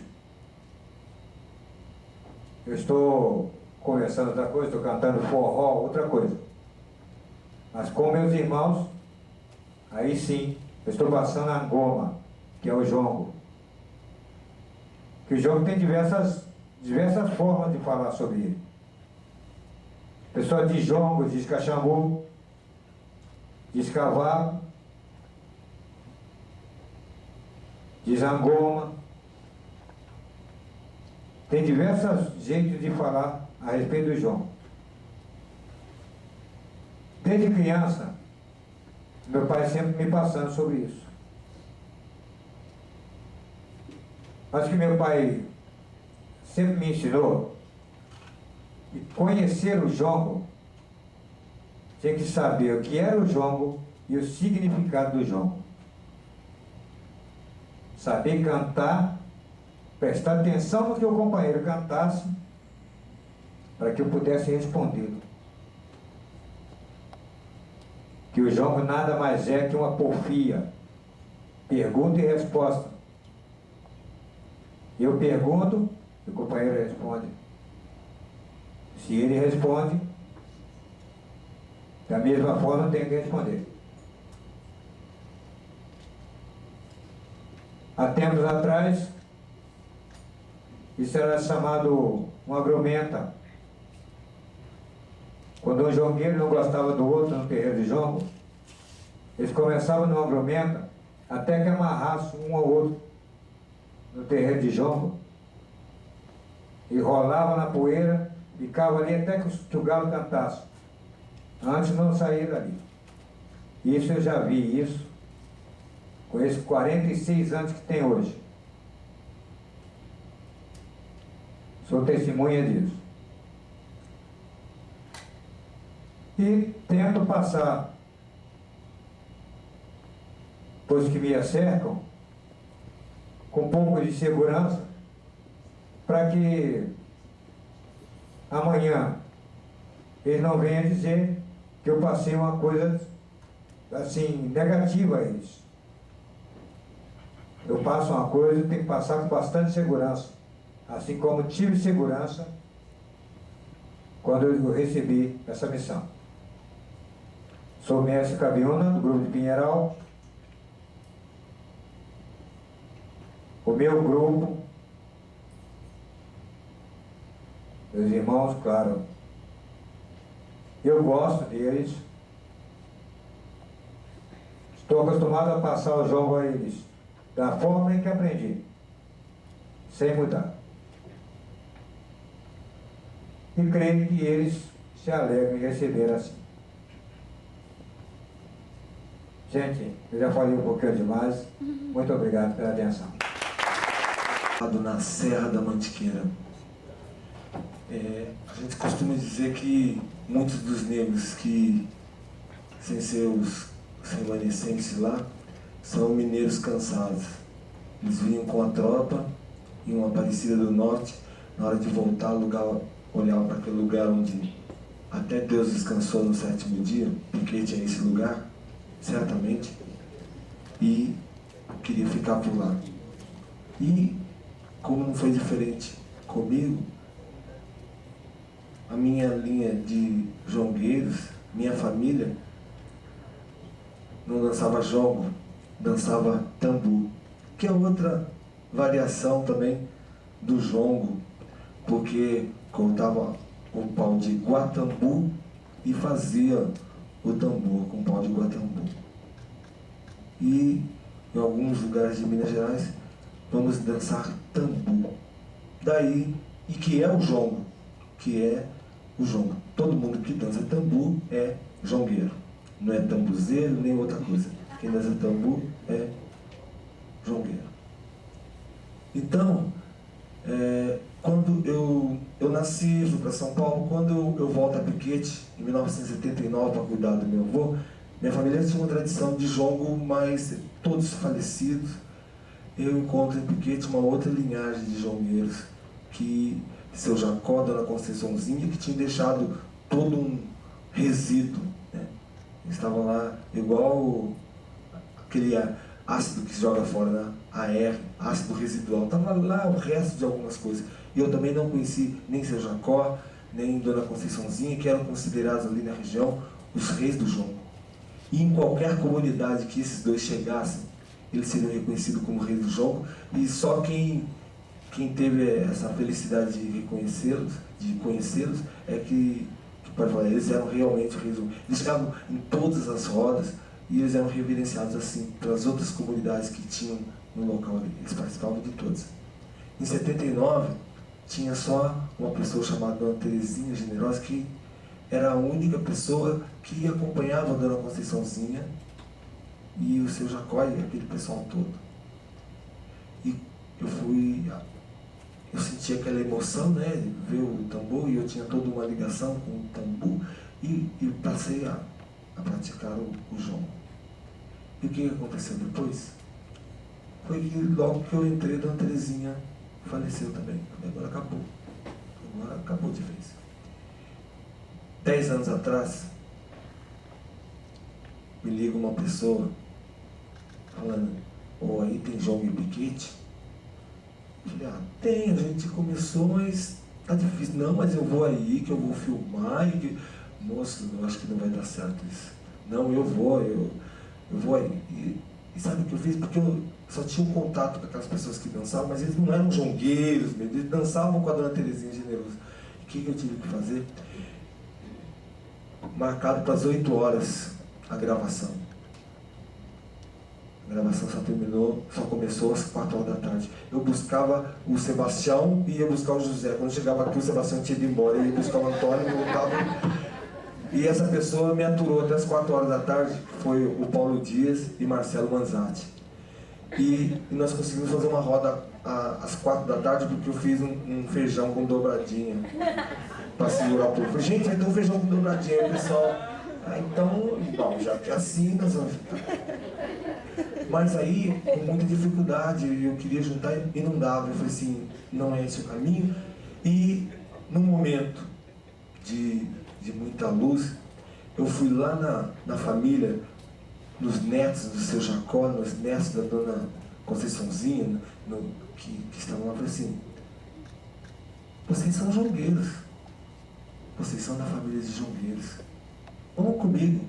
eu estou conversando outra coisa, estou cantando forró, outra coisa. Mas com meus irmãos, aí sim, Eu estou passando a Angoma, que é o jongo. Que o jongo tem diversas formas de falar sobre ele. O pessoal diz jongo, diz caxambu, diz cavalo, diz angoma. Tem diversos jeitos de falar a respeito do jongo. Desde criança, meu pai sempre me passando sobre isso. Acho que meu pai sempre me ensinou que conhecer o jongo, tinha que saber o que era o jongo e o significado do jongo. Saber cantar, prestar atenção no que o companheiro cantasse, para que eu pudesse respondê-lo. Que o jongo nada mais é que uma porfia, pergunta e resposta. Eu pergunto, e o companheiro responde. Se ele responde, da mesma forma eu tenho que responder. Há tempos atrás, isso era chamado uma grumenta. Quando um jongueiro não gostava do outro no terreiro de jongo, eles começavam numa grumenta até que amarrassem um ao outro no terreiro de jongo e rolava na poeira, ficava ali até que o galo cantasse, antes não sair dali. Isso eu já vi, isso com esses 46 anos que tem hoje. Sou testemunha disso. E tento passar, pois que me cercam, com um pouco de segurança, para que amanhã eles não venham dizer que eu passei uma coisa assim, negativa a eles. Eu passo uma coisa e tenho que passar com bastante segurança, assim como tive segurança quando eu recebi essa missão. Sou mestre Cabiúna, do grupo de Pinheiral. O meu grupo, meus irmãos, claro, eu gosto deles. Estou acostumado a passar o jogo a eles da forma em que aprendi, sem mudar. E creio que eles se alegram em receber assim. Gente, eu já falei um pouquinho demais. Muito obrigado pela atenção. Na Serra da Mantiqueira. A gente costuma dizer que muitos dos negros que, sem ser os remanescentes lá, são mineiros cansados. Eles vinham com a tropa em uma Aparecida do Norte, na hora de voltar, olhar para aquele lugar onde até Deus descansou no 7º dia, Piquete é esse lugar, certamente, e queria ficar por lá. E, como não foi diferente comigo, a minha linha de jongueiros, minha família, não dançava jongo, dançava tambu, que é outra variação também do jongo, porque cortava o pau de guatambu e fazia o tambor com pau de guatambu. E em alguns lugares de Minas Gerais vamos dançar tambu. Daí, e que é o jongo, que é o jongo. Todo mundo que dança tambu é jongueiro. Não é tambuzeiro nem outra coisa. Quem dança tambu é jongueiro. Então, quando eu nasci, fui para São Paulo, quando eu volto a Piquete, em 1979, para cuidar do meu avô, minha família tinha uma tradição de jongo, mas todos falecidos. Eu encontro em Piquete uma outra linhagem de jongueiros, que seu Jacó, Dona Conceiçãozinha, que tinha deixado todo um resíduo, né? Eles estavam lá igual aquele ácido que se joga fora, né? AR, ácido residual, estava lá o resto de algumas coisas. E eu também não conheci nem seu Jacó, nem Dona Conceiçãozinha, que eram considerados ali na região os reis do jongo. E em qualquer comunidade que esses dois chegassem, eles seriam reconhecidos como reis do jongo, e só quem teve essa felicidade de conhecê-los, é que pode falar, eles eram realmente reis do jongo. Eles chegavam em todas as rodas, e eles eram reverenciados assim pelas outras comunidades que tinham no local ali. Eles participavam de todas. Em 79, tinha só uma pessoa chamada Dona Terezinha Generosa, que era a única pessoa que acompanhava a Dona Conceiçãozinha e o seu Jacó e aquele pessoal todo. E eu senti aquela emoção, né, de ver o tambor, e eu tinha toda uma ligação com o tambor, e passei a praticar o jongo. E o que aconteceu depois? Foi que logo que eu entrei, a Dona Terezinha faleceu também. Agora acabou. Agora acabou de vez. 10 anos atrás, me liga uma pessoa falando, aí tem jongo e piquete? Eu falei, tem, a gente começou, mas tá difícil. Não, mas eu vou aí, que eu vou filmar, moço, eu acho que não vai dar certo isso. Não, eu vou aí. E sabe o que eu fiz? Porque eu só tinha um contato com aquelas pessoas que dançavam, mas eles não eram jongueiros mesmo, eles dançavam com a Dona Terezinha Generosa. O que eu tive que fazer? Marcado para as 8 horas a gravação. A gravação só começou às 4 horas da tarde. Eu buscava o Sebastião e ia buscar o José. Quando chegava aqui, o Sebastião tinha ido embora. Eu ia buscar o Antônio e voltava. E essa pessoa me aturou até as 4 horas da tarde. Foi o Paulo Dias e Marcelo Manzatti. E nós conseguimos fazer uma roda às 4 da tarde, porque eu fiz um feijão com dobradinha para segurar o povo. Gente, vai ter um feijão com dobradinha, o pessoal. Então, bom, já que é assim, nós vamos ficar. Mas aí, com muita dificuldade, eu queria juntar e não dava. Eu falei assim, não é esse o caminho. E num momento de muita luz, eu fui lá na família, nos netos do seu Jacó, nos netos da Dona Conceiçãozinha, que estavam lá. Eu falei assim, vocês são jongueiros, vocês são da família de jongueiros, vamos comigo.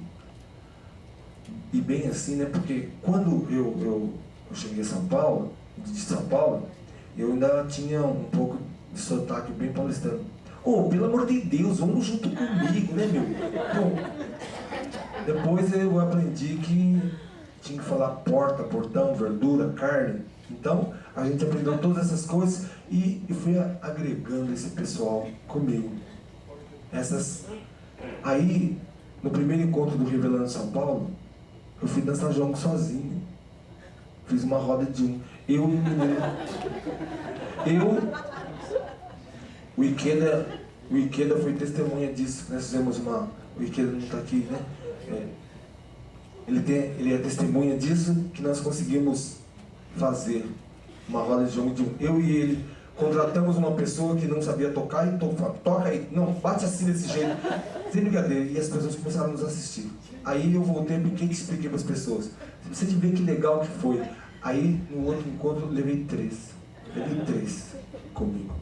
E bem assim, né, porque quando eu cheguei a São Paulo, eu ainda tinha um pouco de sotaque bem paulistano. Pelo amor de Deus, vamos junto comigo, né, meu? Bom, depois eu aprendi que tinha que falar porta, portão, verdura, carne. Então, a gente aprendeu todas essas coisas e fui agregando esse pessoal comigo. Aí, no primeiro encontro do Revelando São Paulo, eu fui dançar jongo sozinho. Fiz uma roda de um. Eu e o menino. O Ikeda foi testemunha disso. Nós fizemos o Ikeda não está aqui, né? Ele é testemunha disso, que nós conseguimos fazer uma roda de jongo de um. Eu e ele contratamos uma pessoa que não sabia tocar e toca aí, não, bate assim desse jeito, sem brincadeira. E as pessoas começaram a nos assistir. Aí eu voltei porque expliquei para as pessoas. Você vê que legal que foi. Aí no outro encontro eu levei 3 comigo.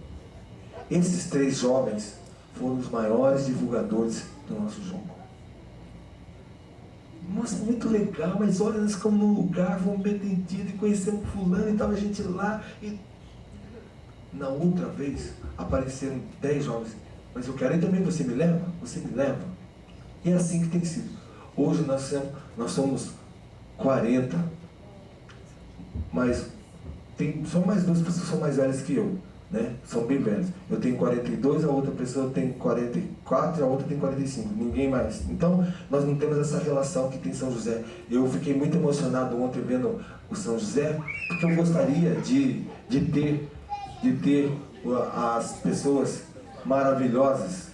Esses 3 jovens foram os maiores divulgadores do nosso jongo. Nossa, muito legal, mas olha, nós ficamos num lugar, fomos bem entendidos e conhecemos fulano e estava a gente lá. E na outra vez apareceram 10 jovens. Mas eu quero ir também, você me leva? Você me leva? E é assim que tem sido. Hoje nós somos 40, mas tem só mais 2 pessoas que são mais velhas que eu, né? São bem velhos. Eu tenho 42, a outra pessoa tem 44 e a outra tem 45, ninguém mais. Então, nós não temos essa relação que tem São José. Eu fiquei muito emocionado ontem vendo o São José, porque eu gostaria de ter as pessoas maravilhosas.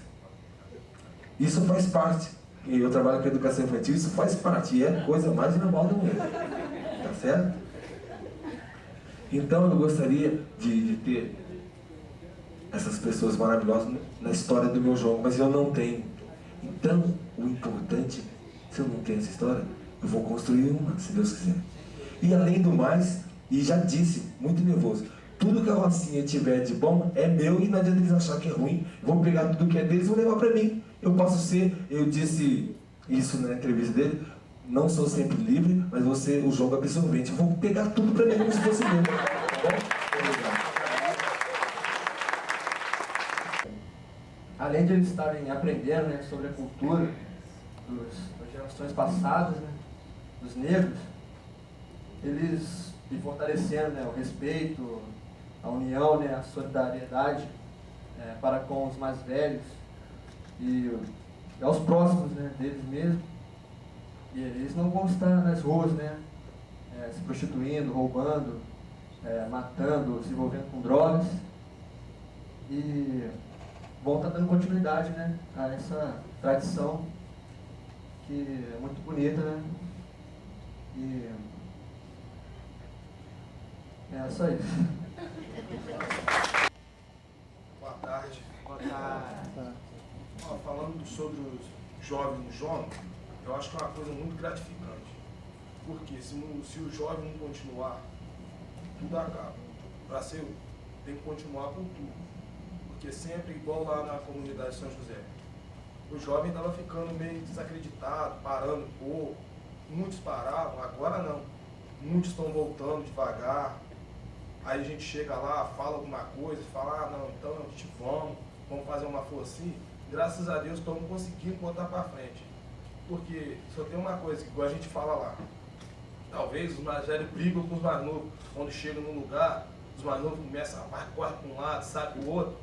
Isso faz parte. E eu trabalho com educação infantil, isso faz parte. E é a coisa mais normal do mundo. Tá certo? Então, eu gostaria de ter essas pessoas maravilhosas na história do meu jongo, mas eu não tenho. Então, o importante, se eu não tenho essa história, eu vou construir uma, se Deus quiser. E além do mais, e já disse, muito nervoso, tudo que a Rocinha tiver de bom é meu e não adianta eles achar que é ruim. Vou pegar tudo que é deles e vou levar para mim. Eu posso ser, eu disse isso na entrevista dele, não sou sempre livre, mas você, o jogo absorvente. Eu vou pegar tudo para mim como se fosse meu. Tá bom? Obrigado. Além de eles estarem aprendendo, né, sobre a cultura das gerações passadas, né, dos negros, eles vêm fortalecendo, né, o respeito, a união, né, a solidariedade para com os mais velhos e aos próximos, né, deles mesmos. E eles não vão estar nas ruas, né, se prostituindo, roubando, matando, se envolvendo com drogas. E vão estar dando continuidade, né, a essa tradição que é muito bonita, né? E é só isso. Boa tarde. Boa tarde. Ó, falando sobre os jovens no jogo, eu acho que é uma coisa muito gratificante. Porque se o jovem não continuar, tudo acaba. Para ser, tem que continuar com tudo. Porque sempre, igual lá na comunidade de São José, o jovem estava ficando meio desacreditado, parando um pouco. Muitos paravam, agora não. Muitos estão voltando devagar. Aí a gente chega lá, fala alguma coisa, fala, não, então a gente vamos fazer uma forcinha. Graças a Deus estamos conseguindo botar para frente. Porque só tem uma coisa, igual a gente fala lá. Talvez os mais velhos brigam com os mais novos. Quando chegam num lugar, os mais novos começam a corre para um lado, sai para o outro.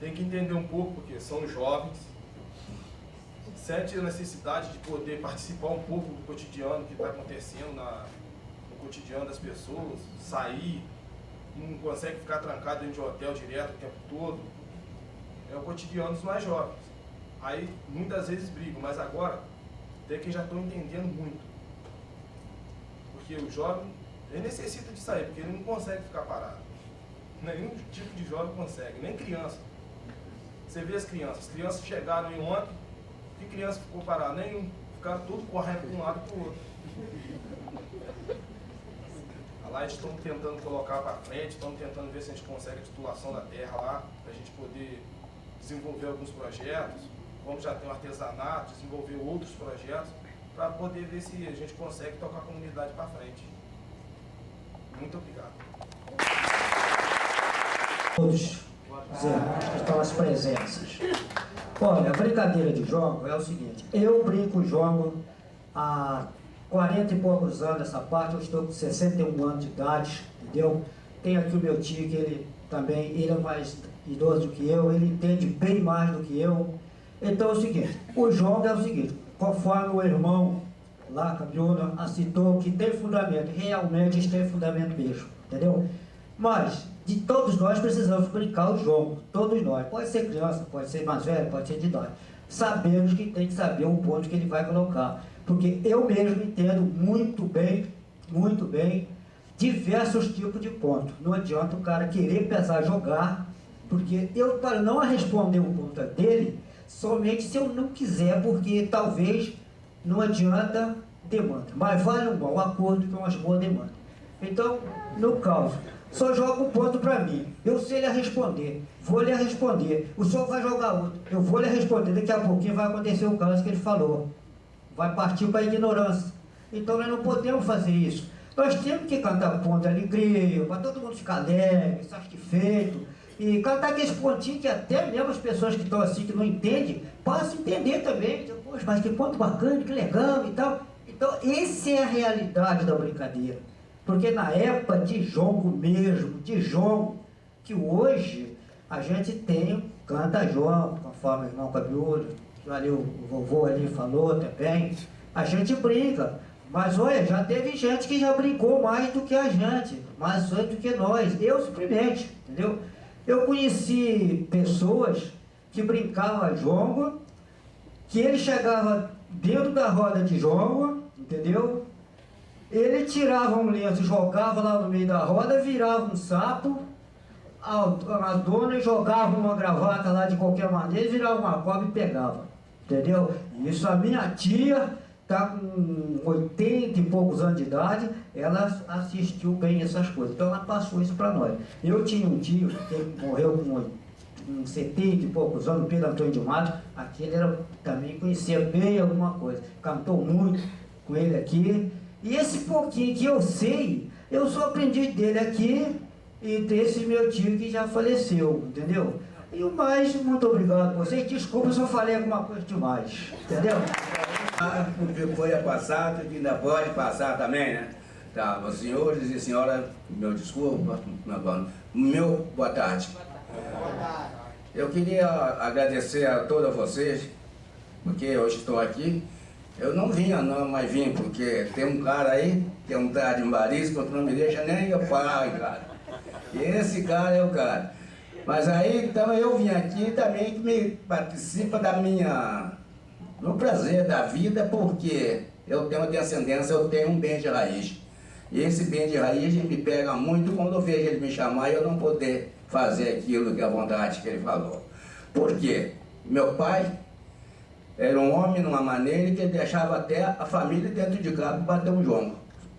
Tem que entender um pouco, porque são jovens, sente a necessidade de poder participar um pouco do cotidiano que está acontecendo no cotidiano das pessoas, sair, não consegue ficar trancado dentro de um hotel direto o tempo todo. É o cotidiano dos mais jovens. Aí muitas vezes brigam, mas agora até que já estão entendendo muito. Porque o jovem, ele necessita de sair, porque ele não consegue ficar parado. Nenhum tipo de jovem consegue, nem criança. Você vê as crianças chegaram aí ontem, que criança ficou parada? Nenhum. Ficaram tudo correndo de um lado para o outro. Lá eles estão tentando colocar para frente, estão tentando ver se a gente consegue a titulação da terra lá, para a gente poder desenvolver alguns projetos, como já tem o artesanato, desenvolver outros projetos, para poder ver se a gente consegue tocar a comunidade para frente. Muito obrigado. Todos que estão as presenças. Olha, a brincadeira de jogo é o seguinte, eu brinco jogo há 40 e poucos anos essa parte, eu estou com 61 anos de idade, entendeu? Tem aqui o meu tio, que ele também, ele é mais idoso do que eu, ele entende bem mais do que eu. Então é o seguinte, o jogo é o seguinte, conforme o irmão lá, Capiona, citou que tem fundamento, realmente isso tem fundamento mesmo, entendeu? Mas de todos nós precisamos brincar o jogo, todos nós, pode ser criança, pode ser mais velho, pode ser de idade. Sabemos que tem que saber o ponto que ele vai colocar. Porque eu mesmo entendo muito bem, diversos tipos de pontos. Não adianta o cara querer pesar jogar, porque eu, para não responder o ponto dele, somente se eu não quiser, porque talvez não adianta demanda. Mas vale um bom acordo com umas boas demandas. Então, no caso, só joga um ponto para mim. Eu sei lhe responder, vou lhe responder. O senhor vai jogar outro, eu vou lhe responder. Daqui a pouquinho vai acontecer o caso que ele falou. Vai partir para a ignorância. Então nós não podemos fazer isso. Nós temos que cantar ponto de alegria, para todo mundo ficar alegre, satisfeito. E cantar aqueles pontinhos que até mesmo as pessoas que estão assim, que não entendem, passam a entender também. Poxa, mas que ponto bacana, que legal e tal. Então essa é a realidade da brincadeira. Porque na época de jogo mesmo, que hoje a gente tem, canta jogo, conforme o irmão Cabiúdo, ali o vovô ali falou também, a gente brinca, mas olha, já teve gente que já brincou mais do que a gente, mais do que nós, eu simplesmente, entendeu? Eu conheci pessoas que brincavam jogo, que ele chegava dentro da roda de jogo, entendeu? Ele tirava um lenço, jogava lá no meio da roda, virava um sapo, a dona jogava uma gravata lá de qualquer maneira, virava uma cobra e pegava. Entendeu? Isso, a minha tia está com 80 e poucos anos de idade, ela assistiu bem essas coisas, então ela passou isso para nós. Eu tinha um tio que morreu com 70 e poucos anos, Pedro Antônio de Matos, aquele era, também conhecia bem alguma coisa, cantou muito com ele aqui. E esse pouquinho que eu sei, eu só aprendi dele aqui e desse meu tio que já faleceu, entendeu? E o mais, muito obrigado a vocês. Desculpa se eu falei alguma coisa demais, entendeu? O que foi passado e ainda pode passar também, né? Tá, os senhores e senhora, meu desculpa, meu boa tarde. Eu queria agradecer a todos vocês, porque hoje estou aqui. Eu não vinha não, mas vim, porque tem um cara aí, que é um cara de Marisco, que não me deixa nem eu falar, cara. E esse cara é o cara. Mas aí, então eu vim aqui também que me participa da do prazer da vida, porque eu tenho descendência, eu tenho um bem de raiz. E esse bem de raiz me pega muito quando eu vejo ele me chamar e eu não poder fazer aquilo que é a vontade que ele falou. Por quê? Meu pai era um homem numa maneira que ele deixava até a família dentro de casa para bater um jongo.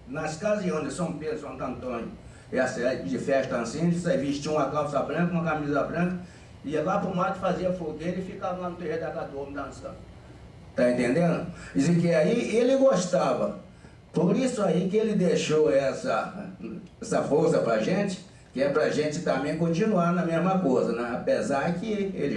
Nas casas onde São Pedro, Santo Antônio, essa de festa assim, você vestia uma calça branca, uma camisa branca, ia lá pro mato, fazia fogueira e ficava lá no terreiro da Cadorma dançando. Tá entendendo? Dizem que aí ele gostava. Por isso aí que ele deixou essa força pra gente, que é pra gente também continuar na mesma coisa, né? Apesar que ele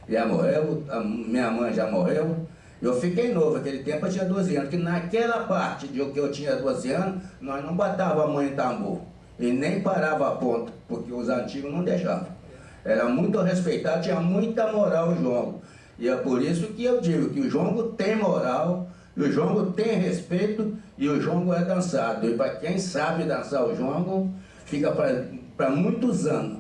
já morreu, a minha mãe já morreu. Eu fiquei novo, naquele tempo eu tinha 12 anos, que naquela parte de que eu tinha 12 anos, nós não botava a mãe em tambor. E nem parava a ponta, porque os antigos não deixavam. Era muito respeitado, tinha muita moral o jongo. E é por isso que eu digo que o jongo tem moral, o jongo tem respeito e o jongo é dançado. E para quem sabe dançar o jongo, fica para muitos anos.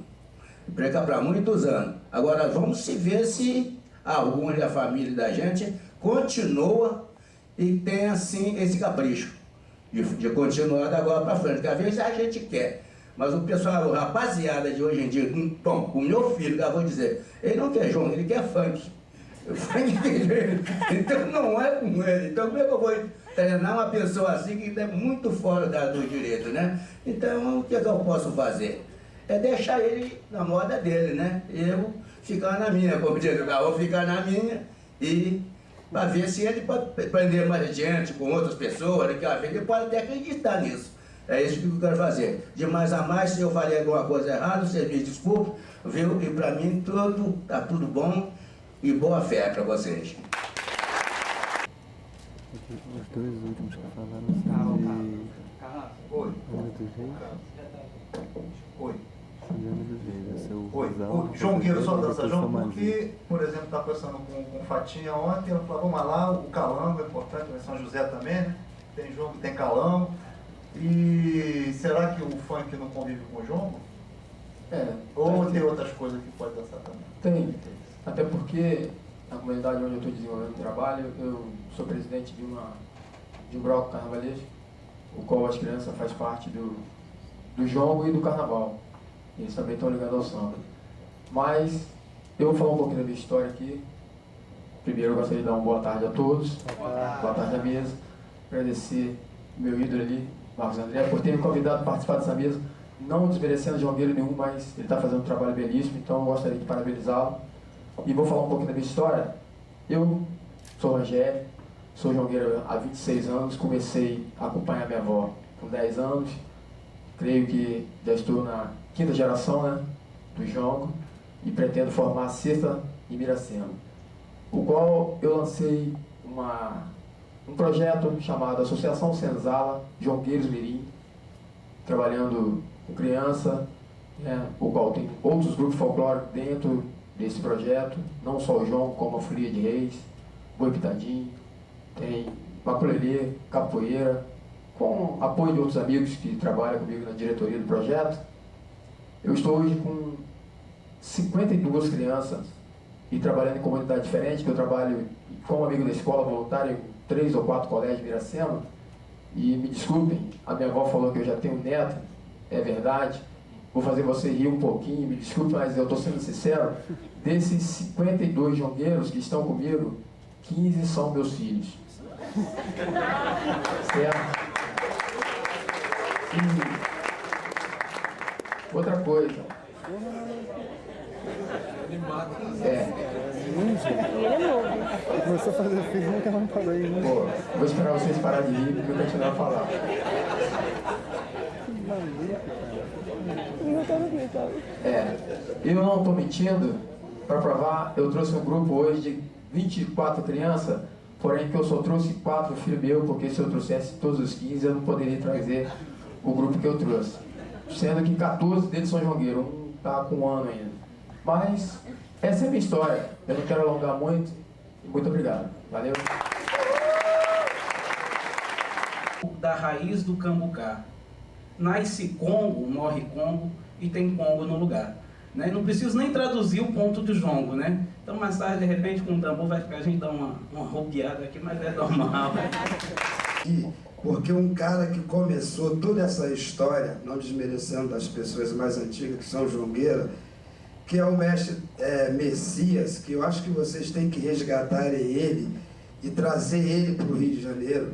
Fica para muitos anos. Agora vamos se ver se alguns da família da gente continua e tem assim esse capricho de continuar da agora para frente, porque às vezes a gente quer, mas o pessoal, a rapaziada de hoje em dia, bom, o meu filho, que eu vou dizer, ele não quer jongo, ele quer funk. O funk dele, então não é com ele. Então como é que eu vou treinar uma pessoa assim que é muito fora do direito, né? Então o que é que eu posso fazer? É deixar ele na moda dele, né? Eu ficar na minha, como diz o cara, vou ficar na minha e para ver se ele pode aprender mais gente com outras pessoas, que às vezes ele pode até acreditar nisso. É isso que eu quero fazer. De mais a mais, se eu falei alguma coisa errada, vocês me desculpem, viu? E para mim tá tudo bom e boa fé para vocês. Os dois últimos que falaram são Oi. dos Reis. Oi. Oi. O jongueiro só dança jongo porque, por exemplo, está conversando com Fatinha ontem, ela falou, vamos lá, o calango é importante, em São José também, né? Tem jongo, tem calango. E será que o funk não convive com o jongo? Ou tem outras coisas que pode dançar também? Tem. Até porque na comunidade onde eu estou desenvolvendo o trabalho, eu sou presidente de um bloco carnavalesco, o qual as crianças fazem parte do jongo e do carnaval. Eles também estão ligados ao samba. Mas eu vou falar um pouquinho da minha história aqui. Primeiro eu gostaria de dar uma boa tarde a todos. Boa tarde à mesa. Agradecer meu ídolo ali, Marcos André, por ter me convidado a participar dessa mesa. Não desmerecendo jongueiro nenhum, mas ele está fazendo um trabalho belíssimo, então eu gostaria de parabenizá-lo. E vou falar um pouquinho da minha história. Eu sou Rogério, sou jongueiro há 26 anos, comecei a acompanhar minha avó com 10 anos. Creio que já estou na quinta geração, né, do jongo e pretendo formar a sexta em Miracema, o qual eu lancei um projeto chamado Associação Senzala Jongueiros Mirim, trabalhando com criança, né, o qual tem outros grupos folclóricos dentro desse projeto, não só o jongo, como a folia de reis, boi pitadinho, tem maculelê, capoeira, com apoio de outros amigos que trabalham comigo na diretoria do projeto. Eu estou hoje com 52 crianças e trabalhando em comunidade diferente, que eu trabalho como amigo da escola voluntária em 3 ou 4 colégios de Miracema. E me desculpem, a minha avó falou que eu já tenho neto, é verdade. Vou fazer você rir um pouquinho, me desculpe, mas eu estou sendo sincero. Desses 52 jongueiros que estão comigo, 15 são meus filhos. Certo? E outra coisa, E ele é novo. Começou a fazer filho, nunca mais parou aí. Pô, vou esperar vocês pararem de rir pra eu continuar a falar. Eu não estou mentindo. Para provar, eu trouxe um grupo hoje de 24 crianças, porém que eu só trouxe 4 filhos meus, porque se eu trouxesse todos os 15, eu não poderia trazer o grupo que eu trouxe. Sendo que 14 deles são jogueiros, um está com 1 ano ainda. Mas essa é a minha história. Eu não quero alongar muito. Muito obrigado. Valeu. Da raiz do cambucá. Nasce Congo, morre Congo e tem Congo no lugar. Né? Não preciso nem traduzir o ponto do jongo, né? Então mais tarde, de repente, com o tambor vai ficar a gente dar uma roqueada aqui, mas é normal. Porque um cara que começou toda essa história, não desmerecendo das pessoas mais antigas que são jongueiras, que é o mestre Messias, que eu acho que vocês têm que resgatar ele e trazer ele para o Rio de Janeiro,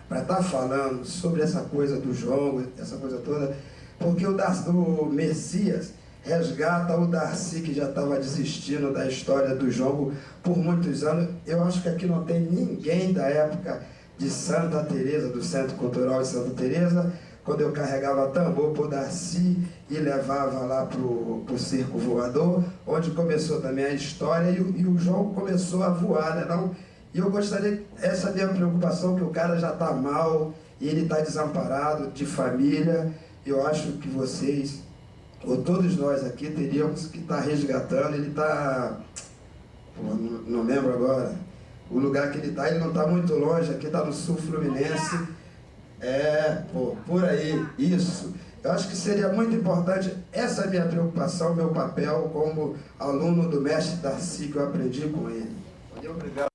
para estar falando sobre essa coisa do jongo, essa coisa toda, porque o Messias resgata o Darcy, que já estava desistindo da história do jongo por muitos anos. Eu acho que aqui não tem ninguém da época de Santa Teresa, do Centro Cultural de Santa Teresa, quando eu carregava tambor para o Darcy e levava lá para o Circo Voador, onde começou também a história e o jongo começou a voar, né? Não, e eu gostaria, essa é a minha preocupação, que o cara já está mal e ele está desamparado, de família. Eu acho que vocês, ou todos nós aqui, teríamos que estar resgatando. Ele está, não lembro agora, o lugar que ele não está muito longe, aqui está no sul fluminense, por aí, isso. Eu acho que seria muito importante, essa é a minha preocupação, meu papel como aluno do mestre Darcy, que eu aprendi com ele. Obrigado.